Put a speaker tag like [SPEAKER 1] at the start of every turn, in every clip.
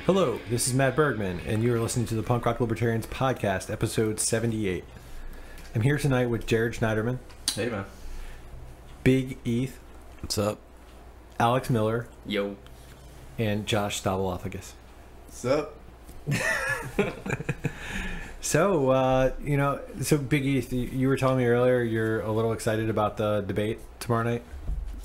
[SPEAKER 1] Hello, this is Matt Bergman, and you are listening to the Punk Rock Libertarians Podcast, episode 78. I'm here tonight with Jared Schneiderman.
[SPEAKER 2] Hey, man.
[SPEAKER 1] Big Eth.
[SPEAKER 3] What's up?
[SPEAKER 1] Alex Miller.
[SPEAKER 2] Yo.
[SPEAKER 1] And Josh Stabalophagus.
[SPEAKER 2] What's up?
[SPEAKER 1] So, so Big Eth, you were telling me earlier you're a little excited about the debate tomorrow night?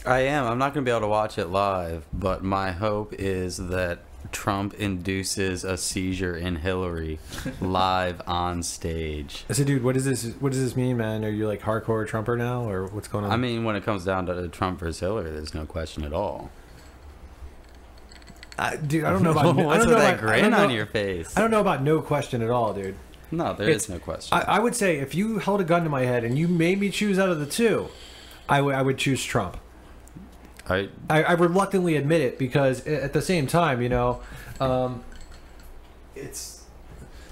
[SPEAKER 3] I am. I'm not going to be able to watch it live, but my hope is that Trump induces a seizure in Hillary live on stage.
[SPEAKER 1] So, dude, what does this mean, man? Are you like hardcore Trumper now, or what's going on?
[SPEAKER 3] I mean, when it comes down to Trump versus Hillary, there's no question at all.
[SPEAKER 1] Dude, I don't know about...
[SPEAKER 3] What's with that grin on your face?
[SPEAKER 1] I don't know about no question at all, dude.
[SPEAKER 3] No, there is no question.
[SPEAKER 1] I would say if you held a gun to my head and you made me choose out of the two, I would choose Trump. I reluctantly admit it because at the same time, it's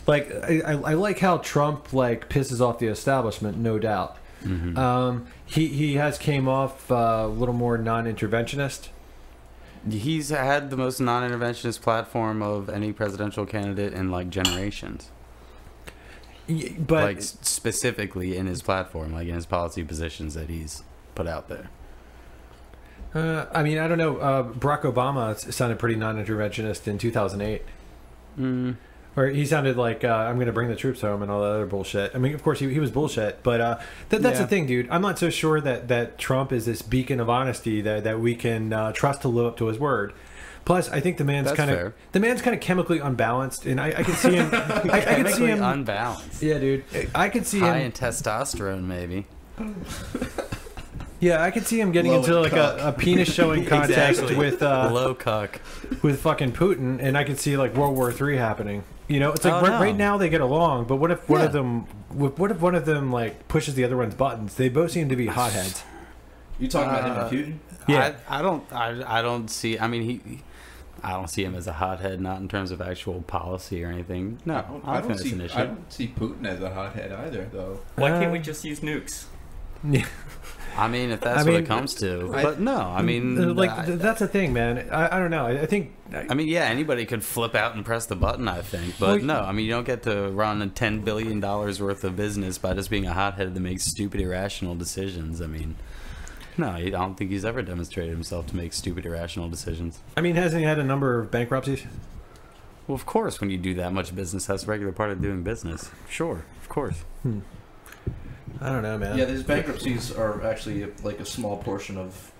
[SPEAKER 1] like I like how Trump like pisses off the establishment, no doubt.
[SPEAKER 3] Mm-hmm.
[SPEAKER 1] He has came off a little more non-interventionist.
[SPEAKER 3] He's had the most non-interventionist platform of any presidential candidate in like generations.
[SPEAKER 1] But
[SPEAKER 3] like specifically in his platform, like in his policy positions that he's put out there.
[SPEAKER 1] I mean, I don't know. Barack Obama sounded pretty non-interventionist in 2008. Or he sounded like, I'm going to bring the troops home and all that other bullshit. I mean, of course, he was bullshit. But that's the thing, dude. I'm not so sure that Trump is this beacon of honesty that we can trust to live up to his word. Plus, I think the man's kind of chemically unbalanced, and I can see him. I can see him
[SPEAKER 3] unbalanced.
[SPEAKER 1] Yeah, dude. I could see
[SPEAKER 3] high
[SPEAKER 1] him
[SPEAKER 3] in testosterone, maybe.
[SPEAKER 1] Yeah, I could see him getting into like a penis showing contest
[SPEAKER 3] exactly.
[SPEAKER 1] with
[SPEAKER 3] low cuck
[SPEAKER 1] with fucking Putin, and I could see like World War III happening. It's like right now they get along, but what if one of them like pushes the other one's buttons? They both seem to be hotheads.
[SPEAKER 2] You talking about him and Putin?
[SPEAKER 3] Yeah, I don't see. I mean, I don't see him as a hothead, not in terms of actual policy or anything. No, I don't think that's an issue.
[SPEAKER 2] I don't see Putin as a hothead either, though.
[SPEAKER 4] Why can't we just use nukes?
[SPEAKER 1] Yeah.
[SPEAKER 3] I mean, if that's what it comes to. But no, I mean...
[SPEAKER 1] that's the thing, man. I don't know. I think...
[SPEAKER 3] I mean, yeah, anybody could flip out and press the button, I think. But no, I mean, you don't get to run a $10 billion worth of business by just being a hothead that makes stupid, irrational decisions. I mean... No, I don't think he's ever demonstrated himself to make stupid, irrational decisions.
[SPEAKER 1] I mean, hasn't he had a number of bankruptcies?
[SPEAKER 3] Well, of course, when you do that much business, that's a regular part of doing business. Sure, of course.
[SPEAKER 1] I don't know, man.
[SPEAKER 2] Yeah, these bankruptcies are actually like a small portion of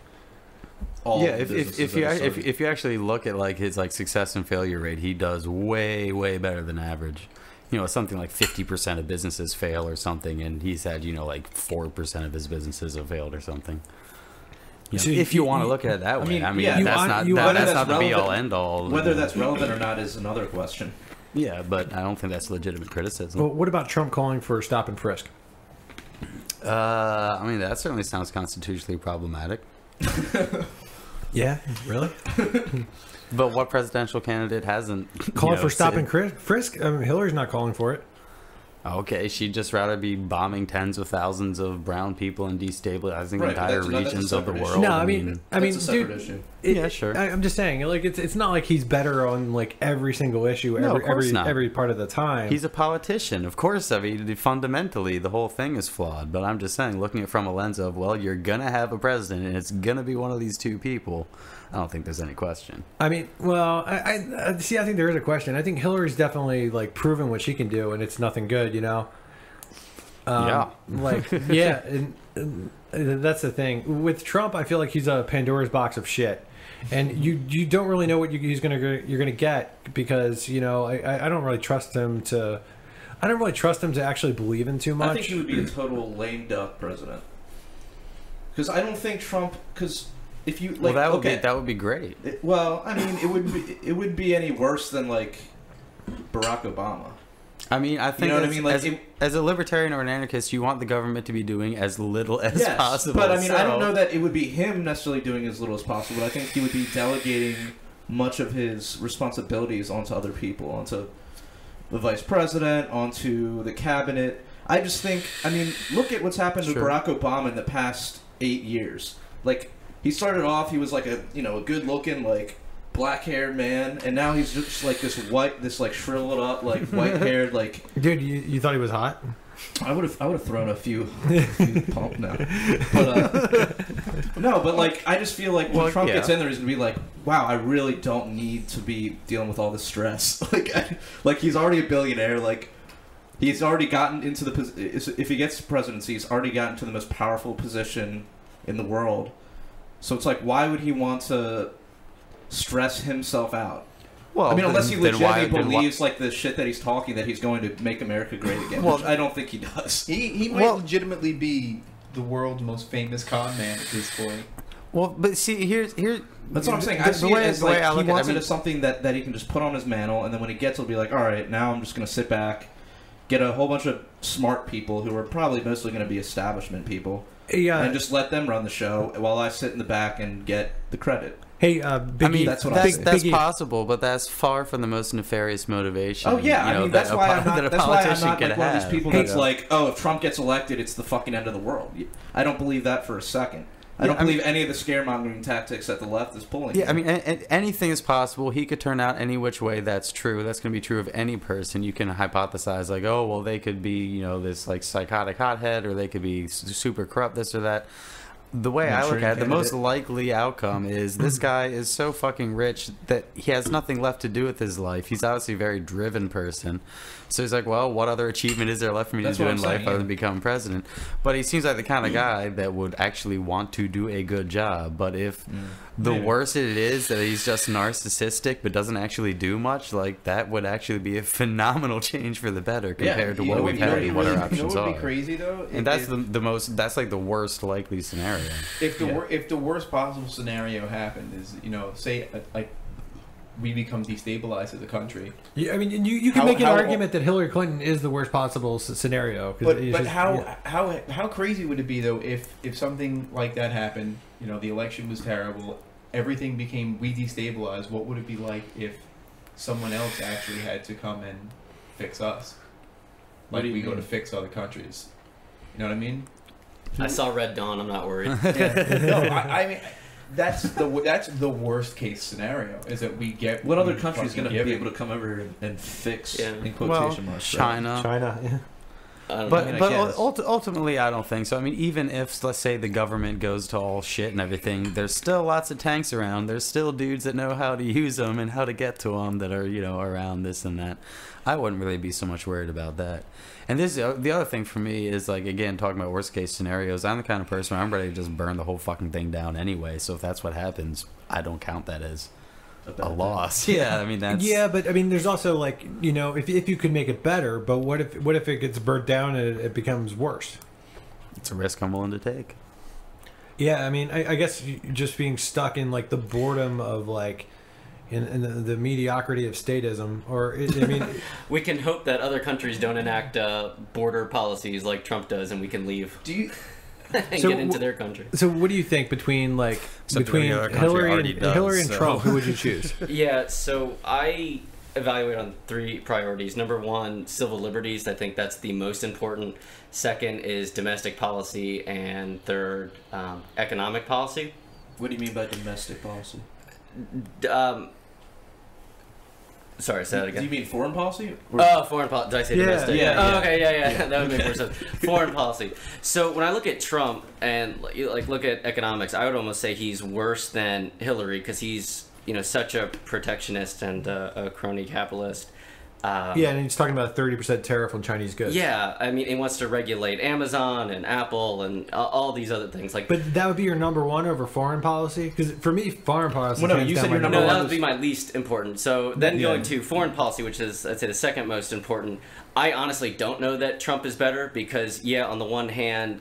[SPEAKER 2] all.
[SPEAKER 3] Yeah, if you actually look at like his like success and failure rate, he does way better than average. Something like 50% of businesses fail or something, and he's had like 4% of his businesses have failed or something. If you want to look at it that way, that's not the be all end all.
[SPEAKER 2] Whether that's relevant or not is another question.
[SPEAKER 3] Yeah, but I don't think that's legitimate criticism.
[SPEAKER 1] Well, what about Trump calling for stop and frisk?
[SPEAKER 3] I mean, that certainly sounds constitutionally problematic.
[SPEAKER 1] Yeah, really?
[SPEAKER 3] But what presidential candidate hasn't
[SPEAKER 1] called for stop and frisk? I mean, Hillary's not calling for it.
[SPEAKER 3] Okay, she'd just rather be bombing tens of thousands of brown people and destabilizing entire regions of the world.
[SPEAKER 1] No, I mean, dude,
[SPEAKER 3] yeah, sure.
[SPEAKER 1] I'm just saying, like, it's not like he's better on like every single issue, every part of the time.
[SPEAKER 3] He's a politician, of course. I mean, fundamentally, the whole thing is flawed. But I'm just saying, looking at it from a lens of, well, you're gonna have a president, and it's gonna be one of these two people. I don't think there's any question. I mean,
[SPEAKER 1] well, I see. I think there is a question. I think Hillary's definitely like proven what she can do, and it's nothing good,
[SPEAKER 3] yeah.
[SPEAKER 1] And that's the thing with Trump. I feel like he's a Pandora's box of shit, and you don't really know what you're gonna get because I don't really trust him to. I don't really trust him to actually believe in too much.
[SPEAKER 2] I think he would be a total lame duck president because I don't think Trump because. If you like,
[SPEAKER 3] that would be great.
[SPEAKER 2] I mean, it would be any worse than like Barack Obama.
[SPEAKER 3] I mean, I think as a libertarian or an anarchist, you want the government to be doing as little as possible.
[SPEAKER 2] But I mean, I don't know that it would be him necessarily doing as little as possible. I think he would be delegating much of his responsibilities onto other people, onto the vice president, onto the cabinet. I just think, I mean, look at what's happened to Barack Obama in the past 8 years. Like, he started off, he was like a good looking like black haired man, and now he's just like this like shriveled up like white haired like.
[SPEAKER 1] Dude, you thought he was hot?
[SPEAKER 2] I would have thrown a few pump now, but no, but like I just feel like when Trump gets in there, he's gonna be like, wow, I really don't need to be dealing with all this stress. Like he's already a billionaire, like. He's already gotten into if he gets the presidency, he's already gotten to the most powerful position in the world. So it's like, why would he want to stress himself out? Well, I mean, unless he legitimately believes like the shit that he's talking, that he's going to make America great again, which I don't think he does.
[SPEAKER 5] He might legitimately be the world's most famous con man at this point.
[SPEAKER 3] Well, but see, here's
[SPEAKER 2] that's what I'm saying. I see it as like he wants it as something that he can just put on his mantle, and then when he gets, he'll be like, all right, now I'm just going to sit back. Get a whole bunch of smart people who are probably mostly going to be establishment people, and just let them run the show while I sit in the back and get the credit.
[SPEAKER 1] Hey, Biggie,
[SPEAKER 3] I mean, that's possible, but that's far from the most nefarious motivation.
[SPEAKER 2] Oh yeah, I mean that's why I'm not like one of these people that's like, oh, if Trump gets elected, it's the fucking end of the world. I don't believe that for a second. I don't believe any of the scaremongering tactics that the left is pulling.
[SPEAKER 3] Yeah, I mean, anything is possible. He could turn out any which way. That's true. That's going to be true of any person. You can hypothesize, like, oh, well, they could be, this, like, psychotic hothead, or they could be super corrupt, this or that. The way I look at it, the most likely outcome is this guy is so fucking rich that he has nothing left to do with his life. He's obviously a very driven person. So he's like, well, what other achievement is there left for me to do in life other than become president? But he seems like the kind of guy that would actually want to do a good job. But if the worse it is that he's just narcissistic but doesn't actually do much, like that would actually be a phenomenal change for the better compared to what we've had and what our options are.
[SPEAKER 5] Would be crazy though?
[SPEAKER 3] And that's that's like the worst likely scenario.
[SPEAKER 5] If the worst possible scenario happened is, say like we become destabilized as a country.
[SPEAKER 1] Yeah, I mean, you can make an argument that Hillary Clinton is the worst possible scenario.
[SPEAKER 5] But how crazy would it be though if something like that happened? The election was terrible, everything we destabilized. What would it be like if someone else actually had to come and fix us? Like we go to fix other countries. You know what I mean?
[SPEAKER 6] I saw Red Dawn. I'm not worried.
[SPEAKER 5] No, I mean. That's the worst case scenario. Is that we get
[SPEAKER 2] what other country is going to be able to come over and fix in quotation marks?
[SPEAKER 3] China.
[SPEAKER 1] Yeah.
[SPEAKER 3] But ultimately, I don't think so. I mean, even if, let's say, the government goes to all shit and everything, there's still lots of tanks around. There's still dudes that know how to use them and how to get to them that are, around this and that. I wouldn't really be so much worried about that. And the other thing for me is, like, again, talking about worst case scenarios, I'm the kind of person where I'm ready to just burn the whole fucking thing down anyway. So if that's what happens, I don't count that as a loss. Yeah, I mean that's.
[SPEAKER 1] Yeah, but I mean, there's also like if you could make it better, but what if it gets burnt down and it becomes worse?
[SPEAKER 3] It's a risk I'm willing to take.
[SPEAKER 1] Yeah, I mean, I guess just being stuck in like the boredom of like. In the mediocrity of statism, or I mean,
[SPEAKER 6] we can hope that other countries don't enact border policies like Trump does, and we can leave.
[SPEAKER 5] Do you
[SPEAKER 6] and get into their country?
[SPEAKER 1] So, what do you think between Hillary and Trump? Who would you choose?
[SPEAKER 6] Yeah, so I evaluate on 3 priorities. Number 1, civil liberties. I think that's the most important. Second is domestic policy, and third, economic policy.
[SPEAKER 2] What do you mean by domestic policy?
[SPEAKER 6] Sorry, say that again.
[SPEAKER 2] Do you mean foreign policy?
[SPEAKER 6] Foreign policy. Did I say domestic?
[SPEAKER 2] Yeah.
[SPEAKER 6] Okay, yeah. That would make more sense. Foreign policy. So when I look at Trump and look at economics, I would almost say he's worse than Hillary because he's such a protectionist and a crony capitalist.
[SPEAKER 1] And he's talking about a 30% tariff on Chinese goods.
[SPEAKER 6] Yeah, I mean, he wants to regulate Amazon and Apple and all these other things.
[SPEAKER 1] But that would be your number 1 over foreign policy? Because for me, foreign policy...
[SPEAKER 2] Well, no, you said your number 1.
[SPEAKER 6] No, that would be my least important. So then going to foreign policy, which is, I'd say, the second most important, I honestly don't know that Trump is better because, on the one hand,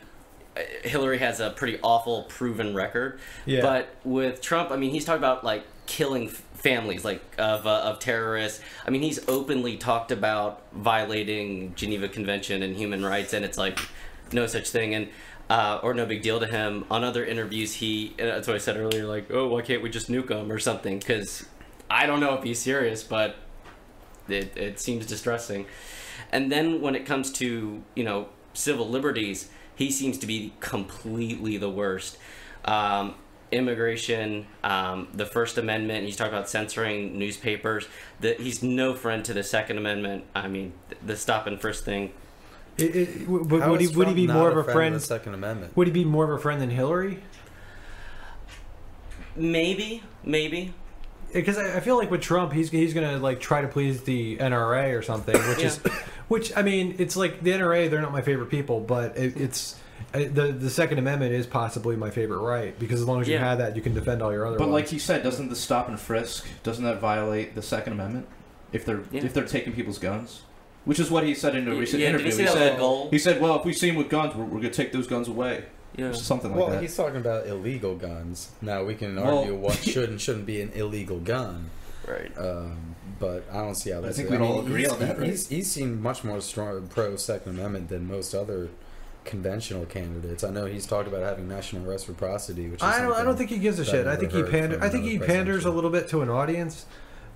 [SPEAKER 6] Hillary has a pretty awful proven record. Yeah. But with Trump, I mean, he's talking about, killing families of terrorists. I mean, he's openly talked about violating Geneva Convention and human rights, and it's no such thing, and or no big deal to him. On other interviews, that's what I said earlier, why can't we just nuke him or something? Because I don't know if he's serious, but it seems distressing. And then when it comes to civil liberties, he seems to be completely the worst. immigration, the First Amendment. He's talked about censoring newspapers. He's no friend to the Second Amendment. I mean, the stop and frisk thing.
[SPEAKER 1] Would he be more of a friend?
[SPEAKER 3] Of the Second Amendment.
[SPEAKER 1] Would he be more of a friend than Hillary?
[SPEAKER 6] Maybe.
[SPEAKER 1] Because I feel like with Trump, he's gonna like try to please the NRA or something, which I mean, it's like the NRA. They're not my favorite people, but it's the Second Amendment is possibly my favorite right, because as long as you have that, you can defend all your other.
[SPEAKER 2] But
[SPEAKER 1] ones.
[SPEAKER 2] like you said, doesn't the stop and frisk that violate the Second Amendment if they're taking people's guns? Which is what he said in a recent interview. He said, "Well, if we see him with guns, we're going to take those guns away."
[SPEAKER 6] Yeah,
[SPEAKER 2] something like that.
[SPEAKER 3] Well, he's talking about illegal guns. Now we can argue what should and shouldn't be an illegal gun,
[SPEAKER 6] right?
[SPEAKER 3] But I don't see how that's.
[SPEAKER 2] I think we all agree on that. Right?
[SPEAKER 3] He's seen much more strong pro Second Amendment than most other conventional candidates. I know he's talked about having national reciprocity, which is
[SPEAKER 1] I don't think he gives a shit. I think he panders a little bit to an audience.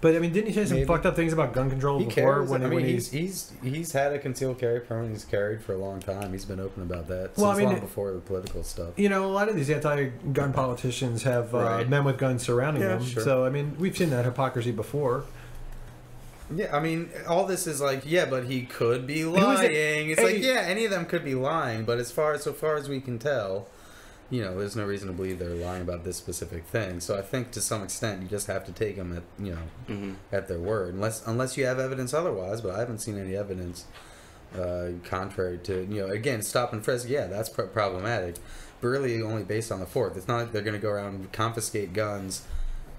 [SPEAKER 1] But I mean, didn't he say some fucked up things about gun control before?
[SPEAKER 3] He's had a concealed carry permit. He's carried for a long time. He's been open about that since long before the political stuff.
[SPEAKER 1] You know, a lot of these anti-gun politicians have men with guns surrounding them. Sure. So I mean, we've seen that hypocrisy before.
[SPEAKER 3] Yeah, I mean, all this is like, but he could be lying. It's like, any of them could be lying, but so far as we can tell, you know, there's no reason to believe they're lying about this specific thing. So I think to some extent you just have to take them at at their word, unless you have evidence otherwise. But I haven't seen any evidence contrary to again, stop and frisk. Yeah, that's problematic, but really only based on the Fourth. It's not like they're going to go around and confiscate guns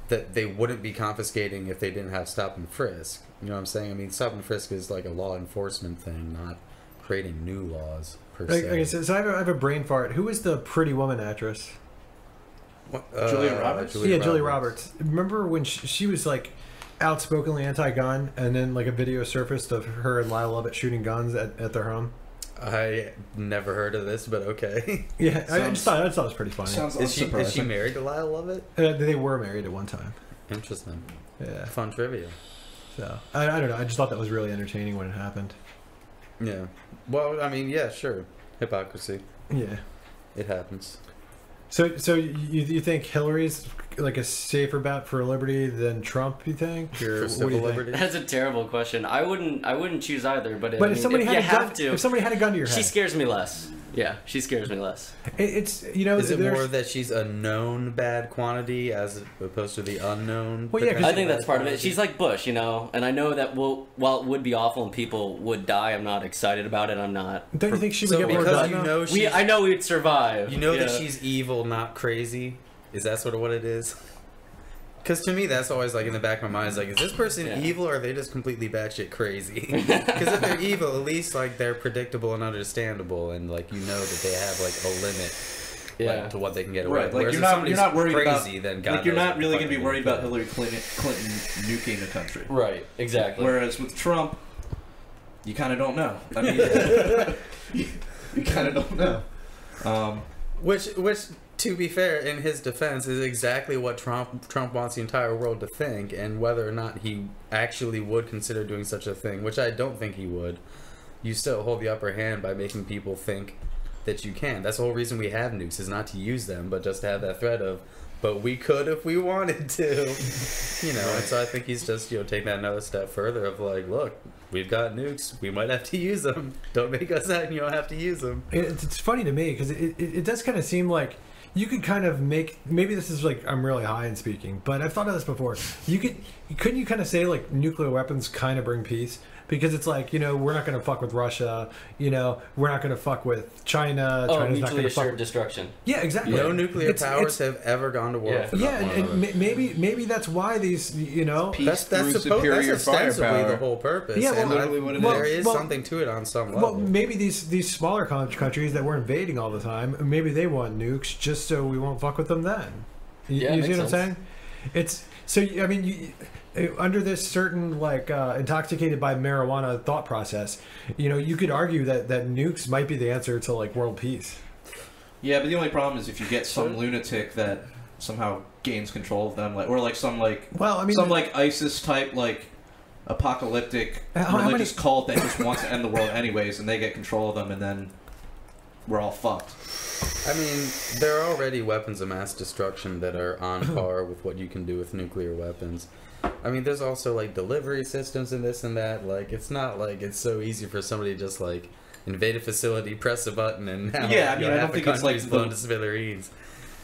[SPEAKER 3] that they wouldn't be confiscating if they didn't have stop and frisk. You know what I'm saying? I mean, stop and frisk is like a law enforcement thing, not creating new laws.
[SPEAKER 1] Okay, so I have a brain fart. Who is the Pretty Woman actress?
[SPEAKER 2] Julia Roberts?
[SPEAKER 1] Julia Roberts. Remember when she was like outspokenly anti-gun, and then like a video surfaced of her and Lyle Lovett shooting guns at their home?
[SPEAKER 3] I never heard of this, but okay.
[SPEAKER 1] Yeah, I just thought it was pretty funny.
[SPEAKER 3] Is she married to Lyle Lovett?
[SPEAKER 1] They were married at one time.
[SPEAKER 3] Interesting.
[SPEAKER 1] Yeah.
[SPEAKER 3] Fun trivia.
[SPEAKER 1] So I don't know. I just thought that was really entertaining when it happened.
[SPEAKER 3] Yeah. Well, I mean, yeah, sure. Hypocrisy.
[SPEAKER 1] Yeah.
[SPEAKER 3] It happens.
[SPEAKER 1] So you think Hillary's like a safer bet for liberty than Trump? You think, or
[SPEAKER 3] for civil liberty?
[SPEAKER 6] That's a terrible question. I wouldn't choose either. But
[SPEAKER 1] if somebody had a gun to your head,
[SPEAKER 6] she scares me less. Yeah, she scares me less.
[SPEAKER 1] It's
[SPEAKER 3] Is it more that she's a known bad quantity as opposed to the unknown?
[SPEAKER 1] Well, yeah,
[SPEAKER 6] I think that's part of it. She's like Bush, and I know that while it would be awful and people would die, I'm not excited about it. I'm not.
[SPEAKER 1] Don't you think she would get more done?
[SPEAKER 6] I know we'd survive.
[SPEAKER 3] You know that she's evil, not crazy. Is that sort of what it is? Because to me, that's always like in the back of my mind. Is like, is this person evil, or are they just completely batshit crazy? Because if they're evil, at least like they're predictable and understandable, and like you know that they have like a limit, like, to what they can get away with.
[SPEAKER 2] Like you're not worried
[SPEAKER 3] crazy,
[SPEAKER 2] about.
[SPEAKER 3] Then God
[SPEAKER 2] like you're not really going to be worried about
[SPEAKER 3] Hillary
[SPEAKER 2] Clinton nuking the country.
[SPEAKER 6] Right. Exactly.
[SPEAKER 2] Whereas with Trump, you kind of don't know. I mean, you kind of don't know.
[SPEAKER 3] Which, to be fair, in his defense, is exactly what Trump wants the entire world to think, and whether or not he actually would consider doing such a thing, which I don't think he would. You still hold the upper hand by making people think that you can. That's the whole reason we have nukes, is not to use them, but just to have that threat of, but we could if we wanted to. And so I think he's just, taking that another step further of like, look, we've got nukes, we might have to use them. Don't make us that, you don't have to use them.
[SPEAKER 1] It's funny to me, because it does kind of seem like you could kind of make, maybe this is like, I'm really high in speaking, but I've thought of this before. Couldn't you kind of say like nuclear weapons kind of bring peace? Because it's like, we're not going to fuck with Russia, we're not going to fuck with China.
[SPEAKER 6] Oh,
[SPEAKER 1] China's
[SPEAKER 6] mutually assured destruction.
[SPEAKER 1] Yeah, exactly.
[SPEAKER 3] No nuclear powers have ever gone to war.
[SPEAKER 1] Yeah, and maybe that's why these,
[SPEAKER 5] Peace
[SPEAKER 3] that's
[SPEAKER 5] superior
[SPEAKER 3] ostensibly the whole purpose.
[SPEAKER 1] Yeah,
[SPEAKER 3] and literally what it is. There is something to it on some level.
[SPEAKER 1] Well, maybe these smaller countries that we're invading all the time, maybe they want nukes just so we won't fuck with them then. You see what I'm saying? It's so. I mean, under this certain like intoxicated by marijuana thought process, you could argue that nukes might be the answer to like world peace.
[SPEAKER 2] Yeah, but the only problem is if you get some lunatic that somehow gains control of them, some ISIS type apocalyptic religious cult that just wants to end the world anyways, and they get control of them, and then we're all fucked.
[SPEAKER 3] I mean, there are already weapons of mass destruction that are on par with what you can do with nuclear weapons. I mean, there's also, like, delivery systems and this and that. Like, it's not like it's so easy for somebody to just, like, invade a facility, press a button, and now
[SPEAKER 2] Yeah, I mean, I don't think it's like
[SPEAKER 3] blown to smithereens.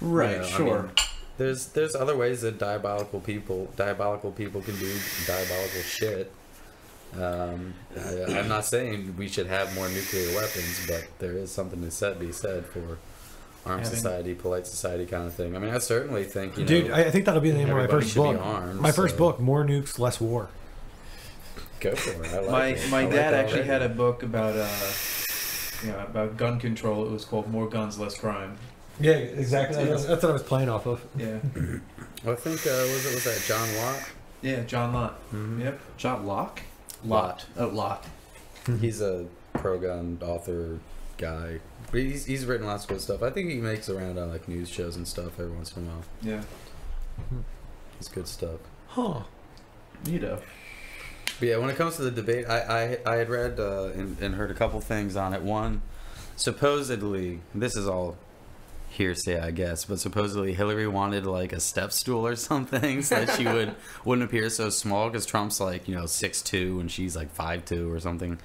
[SPEAKER 2] Right,
[SPEAKER 3] You know,
[SPEAKER 2] sure.
[SPEAKER 3] I mean, there's other ways that diabolical people can do diabolical shit. I'm not saying we should have more nuclear weapons, but there is something to be said for armed society, polite society kind of thing. I mean, I certainly think, you
[SPEAKER 1] Dude,
[SPEAKER 3] know,
[SPEAKER 1] I think that'll be the name of my
[SPEAKER 3] everybody
[SPEAKER 1] first
[SPEAKER 3] should be
[SPEAKER 1] book.
[SPEAKER 3] armed,
[SPEAKER 1] My first
[SPEAKER 3] so-
[SPEAKER 1] book, More Nukes, Less War.
[SPEAKER 3] Go for it. I like
[SPEAKER 5] My
[SPEAKER 3] it. I
[SPEAKER 5] my
[SPEAKER 3] like
[SPEAKER 5] dad
[SPEAKER 3] that
[SPEAKER 5] actually
[SPEAKER 3] already.
[SPEAKER 5] had a book about about gun control. It was called More Guns, Less Crime.
[SPEAKER 1] Yeah, exactly. That's what I was playing off of.
[SPEAKER 5] Yeah.
[SPEAKER 3] Well, I think was that John Locke?
[SPEAKER 5] Yeah, John Lott.
[SPEAKER 3] Mhm.
[SPEAKER 5] Yep.
[SPEAKER 2] John Locke?
[SPEAKER 5] Lott.
[SPEAKER 2] Oh, Locke.
[SPEAKER 3] He's a pro-gun author guy. But he's written lots of good stuff. I think he makes around on like news shows and stuff every once in a while.
[SPEAKER 5] Yeah.
[SPEAKER 3] It's good stuff.
[SPEAKER 1] Huh.
[SPEAKER 2] Neato.
[SPEAKER 3] But yeah, when it comes to the debate, I had read and heard a couple things on it. One, supposedly, this is all hearsay, I guess, but supposedly Hillary wanted like a step stool or something so that she wouldn't appear so small because Trump's like 6'2" and she's like 5'2" or something.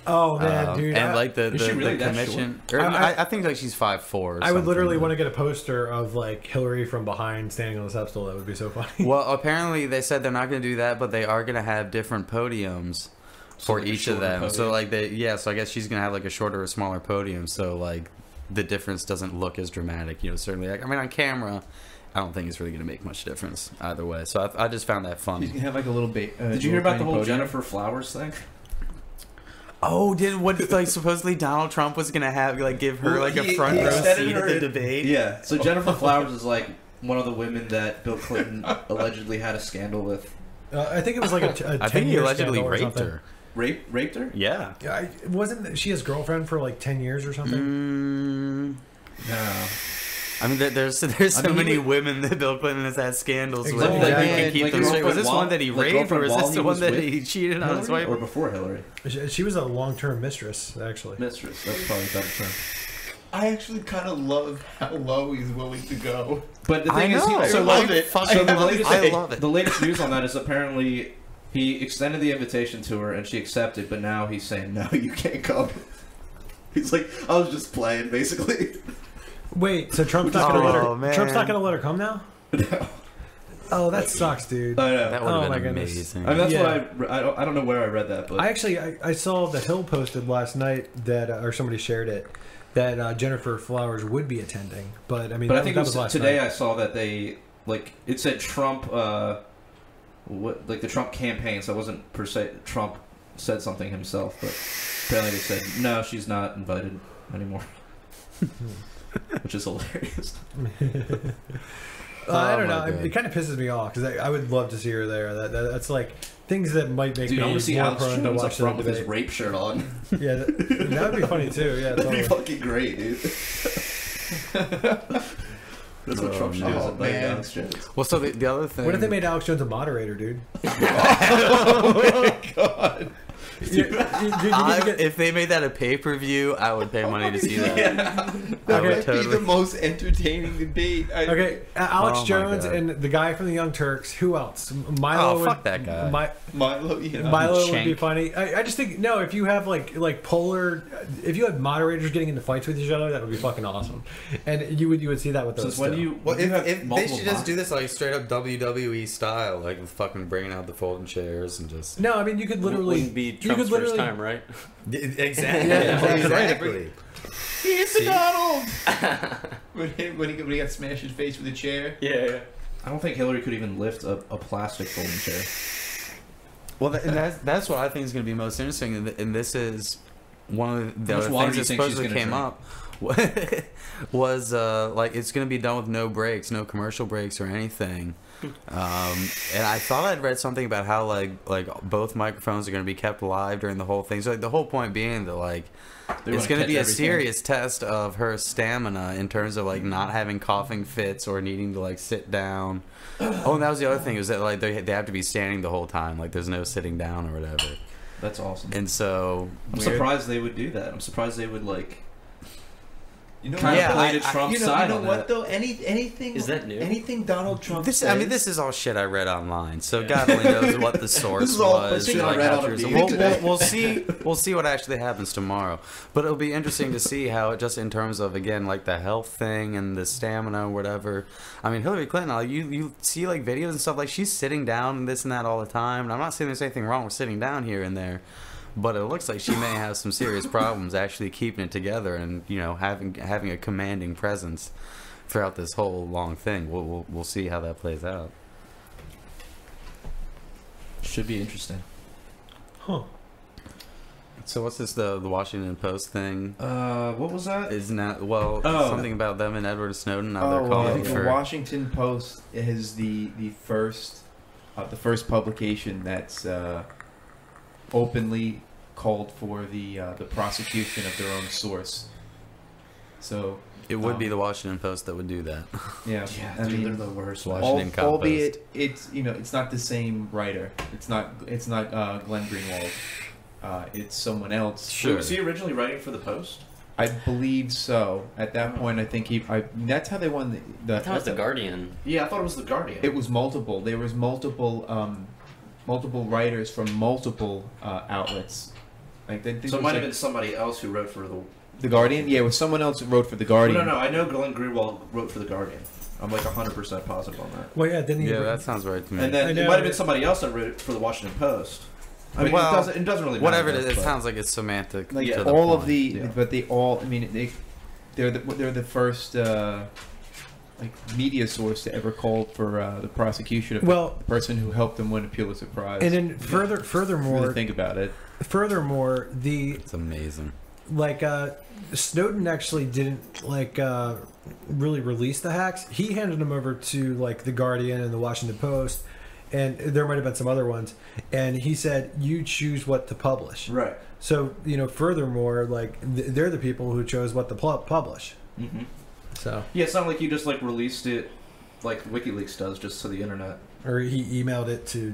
[SPEAKER 1] Oh man, dude!
[SPEAKER 3] And like
[SPEAKER 2] Is she really
[SPEAKER 3] the
[SPEAKER 2] that
[SPEAKER 3] commission,
[SPEAKER 1] short?
[SPEAKER 3] I think like she's 5'4".
[SPEAKER 1] I would literally want to get a poster of like Hillary from behind standing on the step stool. That would be so funny.
[SPEAKER 3] Well, apparently they said they're not going to do that, but they are going to have different podiums for
[SPEAKER 2] like a
[SPEAKER 3] each of
[SPEAKER 2] shorter
[SPEAKER 3] them.
[SPEAKER 2] podium.
[SPEAKER 3] So like so I guess she's going to have like a shorter or smaller podium. So like the difference doesn't look as dramatic. Certainly. Like, I mean, on camera, I don't think it's really going to make much difference either way. So I just found that funny.
[SPEAKER 5] She's gonna have like a little
[SPEAKER 2] Did you hear about the whole Jennifer Flowers thing?
[SPEAKER 3] Oh, like supposedly Donald Trump was gonna have like give her like a front
[SPEAKER 2] he
[SPEAKER 3] row
[SPEAKER 2] extended
[SPEAKER 3] seat at
[SPEAKER 2] her
[SPEAKER 3] the
[SPEAKER 2] in-
[SPEAKER 3] debate?
[SPEAKER 2] Yeah. So Jennifer Flowers is like one of the women that Bill Clinton allegedly had a scandal with.
[SPEAKER 1] I think it was like a
[SPEAKER 3] I think he
[SPEAKER 1] 10-year
[SPEAKER 3] allegedly
[SPEAKER 1] scandal or
[SPEAKER 3] raped
[SPEAKER 1] something.
[SPEAKER 3] her.
[SPEAKER 2] Raped her?
[SPEAKER 3] Yeah.
[SPEAKER 1] Yeah, wasn't she his girlfriend for like 10 years or something?
[SPEAKER 2] No.
[SPEAKER 3] I mean, there's so many
[SPEAKER 2] he
[SPEAKER 3] women that Bill Clinton has had scandals
[SPEAKER 1] Exactly.
[SPEAKER 3] with. Like,
[SPEAKER 1] Like,
[SPEAKER 3] he can keep
[SPEAKER 2] like
[SPEAKER 3] them straight. Was
[SPEAKER 2] girlfriend
[SPEAKER 3] this
[SPEAKER 2] while-
[SPEAKER 3] one that he
[SPEAKER 2] like
[SPEAKER 3] raped, or
[SPEAKER 2] girlfriend
[SPEAKER 3] is
[SPEAKER 2] while
[SPEAKER 3] this
[SPEAKER 2] he
[SPEAKER 3] the one
[SPEAKER 2] was
[SPEAKER 3] that
[SPEAKER 2] with
[SPEAKER 3] he cheated on his
[SPEAKER 2] Hillary
[SPEAKER 3] wife?
[SPEAKER 2] or before Hillary?
[SPEAKER 1] She was a long-term mistress, actually.
[SPEAKER 2] Mistress. That's probably a better term.
[SPEAKER 5] I actually kind of love how low he's willing to go.
[SPEAKER 2] But the
[SPEAKER 3] I
[SPEAKER 2] thing is,
[SPEAKER 3] know.
[SPEAKER 2] so
[SPEAKER 3] I
[SPEAKER 2] like,
[SPEAKER 3] love it.
[SPEAKER 2] so
[SPEAKER 3] I
[SPEAKER 2] the
[SPEAKER 3] love
[SPEAKER 2] latest,
[SPEAKER 3] it. I love it.
[SPEAKER 2] The latest news on that is apparently he extended the invitation to her and she accepted, but now he's saying no, you can't come. He's like, I was just playing, basically.
[SPEAKER 1] Wait, so Trump's not going to let her?
[SPEAKER 3] Oh, man.
[SPEAKER 1] Trump's not going to let her come now?
[SPEAKER 2] No.
[SPEAKER 1] Oh, that sucks, dude.
[SPEAKER 2] I know.
[SPEAKER 3] That would
[SPEAKER 1] Oh,
[SPEAKER 3] have
[SPEAKER 1] my
[SPEAKER 3] been
[SPEAKER 1] goodness.
[SPEAKER 3] amazing.
[SPEAKER 2] I mean, that's
[SPEAKER 1] Yeah.
[SPEAKER 2] what I don't know where I read that, but
[SPEAKER 1] I saw that Hill posted last night that, or somebody shared it, that Jennifer Flowers would be attending. But I mean,
[SPEAKER 2] but I
[SPEAKER 1] that,
[SPEAKER 2] think
[SPEAKER 1] that
[SPEAKER 2] it
[SPEAKER 1] was
[SPEAKER 2] was
[SPEAKER 1] last
[SPEAKER 2] today
[SPEAKER 1] night.
[SPEAKER 2] I saw that they like it said Trump what like the Trump campaign, so it wasn't per se Trump said something himself, but apparently they said no, she's not invited anymore. Which is hilarious.
[SPEAKER 1] I
[SPEAKER 3] Oh,
[SPEAKER 1] don't
[SPEAKER 3] my
[SPEAKER 1] know.
[SPEAKER 3] God.
[SPEAKER 1] It kind of pisses me off because I would love to see her there. That's like things that might make
[SPEAKER 2] Dude, I
[SPEAKER 1] me
[SPEAKER 2] want to see
[SPEAKER 1] more
[SPEAKER 2] Alex
[SPEAKER 1] prone to
[SPEAKER 2] Jones up
[SPEAKER 1] watch
[SPEAKER 2] front
[SPEAKER 1] the
[SPEAKER 2] with his
[SPEAKER 1] debate.
[SPEAKER 2] rape shirt on.
[SPEAKER 1] Yeah, that would be funny too. Yeah,
[SPEAKER 2] That'd be
[SPEAKER 1] totally.
[SPEAKER 2] fucking great, dude. That's what
[SPEAKER 3] Oh,
[SPEAKER 2] Trump should do.
[SPEAKER 3] no.
[SPEAKER 2] Is invite
[SPEAKER 5] Man.
[SPEAKER 2] Alex Jones.
[SPEAKER 3] Well, so the other thing.
[SPEAKER 1] What if they made Alex Jones a moderator, dude?
[SPEAKER 5] Oh my god.
[SPEAKER 3] If they made that a pay-per-view, I would pay money to see that. I
[SPEAKER 5] That
[SPEAKER 3] would
[SPEAKER 5] might be
[SPEAKER 3] totally.
[SPEAKER 5] the most entertaining debate.
[SPEAKER 1] Okay, Alex
[SPEAKER 3] Oh my
[SPEAKER 1] Jones
[SPEAKER 3] God.
[SPEAKER 1] and the guy from the Young Turks. Who else? Milo.
[SPEAKER 3] Oh, fuck that guy.
[SPEAKER 5] Milo, you know.
[SPEAKER 1] Milo would be
[SPEAKER 3] Shank.
[SPEAKER 1] funny. I just think no. If you have like polar, if you had moderators getting into fights with each other, that would be fucking awesome. And you would see that with those.
[SPEAKER 2] Since when
[SPEAKER 1] too.
[SPEAKER 2] do you?
[SPEAKER 3] Well,
[SPEAKER 2] you have
[SPEAKER 3] if they
[SPEAKER 2] multiple
[SPEAKER 3] should just
[SPEAKER 2] bots?
[SPEAKER 3] do this like straight up WWE style, like with fucking bringing out the folding chairs and just
[SPEAKER 1] No, I mean you could literally.
[SPEAKER 6] Wouldn't be
[SPEAKER 1] you
[SPEAKER 6] Trump's
[SPEAKER 1] could literally.
[SPEAKER 6] first time, right?
[SPEAKER 3] exactly,
[SPEAKER 1] Yeah,
[SPEAKER 3] exactly.
[SPEAKER 5] Here's
[SPEAKER 3] See?
[SPEAKER 5] the Donald! when he got smashed his face with a chair.
[SPEAKER 6] Yeah.
[SPEAKER 2] I don't think Hillary could even lift a plastic folding chair.
[SPEAKER 3] Well, and that's what I think is going to be most interesting, and this is one of the
[SPEAKER 2] How much
[SPEAKER 3] other
[SPEAKER 2] water
[SPEAKER 3] things
[SPEAKER 2] do
[SPEAKER 3] that
[SPEAKER 2] you think she's
[SPEAKER 3] supposedly
[SPEAKER 2] gonna
[SPEAKER 3] came
[SPEAKER 2] drink?
[SPEAKER 3] up was like it's going to be done with no breaks, no commercial breaks or anything. And I thought I'd read something about how like both microphones are going to be kept live during the whole thing. So like the whole point being that like
[SPEAKER 2] They
[SPEAKER 3] it's
[SPEAKER 2] wanna
[SPEAKER 3] going to
[SPEAKER 2] catch
[SPEAKER 3] be a
[SPEAKER 2] everything.
[SPEAKER 3] serious test of her stamina in terms of like not having coughing fits or needing to like sit down. Oh, and that was the other thing, is that like they have to be standing the whole time, like there's no sitting down or whatever.
[SPEAKER 2] That's awesome.
[SPEAKER 3] And so
[SPEAKER 2] I'm surprised they would do that. I'm surprised they would like.
[SPEAKER 5] You know,
[SPEAKER 2] kind of played
[SPEAKER 3] I-
[SPEAKER 2] Trump's
[SPEAKER 5] you know,
[SPEAKER 2] side
[SPEAKER 5] you know
[SPEAKER 2] on
[SPEAKER 5] what
[SPEAKER 2] that.
[SPEAKER 5] though? Anything
[SPEAKER 6] Is that new?
[SPEAKER 5] Anything Donald Trump
[SPEAKER 3] This,
[SPEAKER 5] says,
[SPEAKER 3] I mean, this is all shit I read online, so God only knows what the source
[SPEAKER 2] is all
[SPEAKER 3] was.
[SPEAKER 2] shit I
[SPEAKER 3] like,
[SPEAKER 2] read
[SPEAKER 3] how
[SPEAKER 2] on a
[SPEAKER 3] true it is.
[SPEAKER 2] meeting today.
[SPEAKER 3] We'll see. We'll see what actually happens tomorrow. But it'll be interesting to see how, it just in terms of again, like the health thing and the stamina or whatever. I mean, Hillary Clinton, like, you see like videos and stuff, like she's sitting down and this and that all the time. And I'm not saying there's anything wrong with sitting down here and there. But it looks like she may have some serious problems actually keeping it together and, you know, having a commanding presence throughout this whole long thing. We'll see how that plays out.
[SPEAKER 2] Should be interesting.
[SPEAKER 1] Huh.
[SPEAKER 3] So what's this, the Washington Post thing?
[SPEAKER 2] What was that?
[SPEAKER 3] Isn't that,
[SPEAKER 2] Oh.
[SPEAKER 3] something about them and Edward Snowden? Now they're calling
[SPEAKER 5] the
[SPEAKER 3] for...
[SPEAKER 5] Washington Post is the first publication that's openly called for the prosecution of their own source. So
[SPEAKER 3] It would be the Washington Post that would do that.
[SPEAKER 5] yeah,
[SPEAKER 2] Yeah,
[SPEAKER 5] I
[SPEAKER 2] dude,
[SPEAKER 5] mean,
[SPEAKER 2] they're the worst.
[SPEAKER 3] Washington Cop
[SPEAKER 5] albeit it's it's not the same writer. It's not Glenn Greenwald. It's someone else.
[SPEAKER 3] Sure.
[SPEAKER 2] Was he originally writing for the Post?
[SPEAKER 5] I believe so. At that point, I think that's how they won the
[SPEAKER 6] I thought it was the Guardian.
[SPEAKER 2] Yeah, I thought it was the Guardian.
[SPEAKER 5] It was multiple. There was multiple writers from multiple outlets. Like
[SPEAKER 2] so it might have been somebody else who wrote for
[SPEAKER 5] the Guardian. Yeah, it was someone else who wrote for the Guardian.
[SPEAKER 2] No, I know Glenn Greenwald wrote for the Guardian. I'm like 100% positive on that.
[SPEAKER 1] Well, yeah, didn't he?
[SPEAKER 3] Yeah, that sounds right to me.
[SPEAKER 2] And
[SPEAKER 1] I
[SPEAKER 2] then
[SPEAKER 1] know.
[SPEAKER 2] it might have been somebody else that wrote it for the Washington Post. I mean,
[SPEAKER 3] Well,
[SPEAKER 2] it doesn't really matter.
[SPEAKER 3] whatever it is, it
[SPEAKER 2] but-
[SPEAKER 3] sounds like it's semantic.
[SPEAKER 5] Like
[SPEAKER 3] to the
[SPEAKER 5] all of
[SPEAKER 3] point.
[SPEAKER 5] the,
[SPEAKER 2] Yeah.
[SPEAKER 5] but they all. I mean, they're the first like media source to ever call for the prosecution of
[SPEAKER 1] Well,
[SPEAKER 5] the person who helped them win a Pulitzer Prize.
[SPEAKER 1] and then
[SPEAKER 5] really
[SPEAKER 1] furthermore,
[SPEAKER 5] think about it.
[SPEAKER 3] It's amazing.
[SPEAKER 1] like Snowden actually didn't really release the hacks. He handed them over to like the Guardian and the Washington Post, and there might have been some other ones. And he said, "You choose what to publish."
[SPEAKER 2] Right.
[SPEAKER 1] So furthermore, like they're the people who chose what to publish.
[SPEAKER 2] Mm-hmm.
[SPEAKER 1] So,
[SPEAKER 2] Yeah, it's not like you just like released it like WikiLeaks does just to the internet.
[SPEAKER 1] or he emailed it to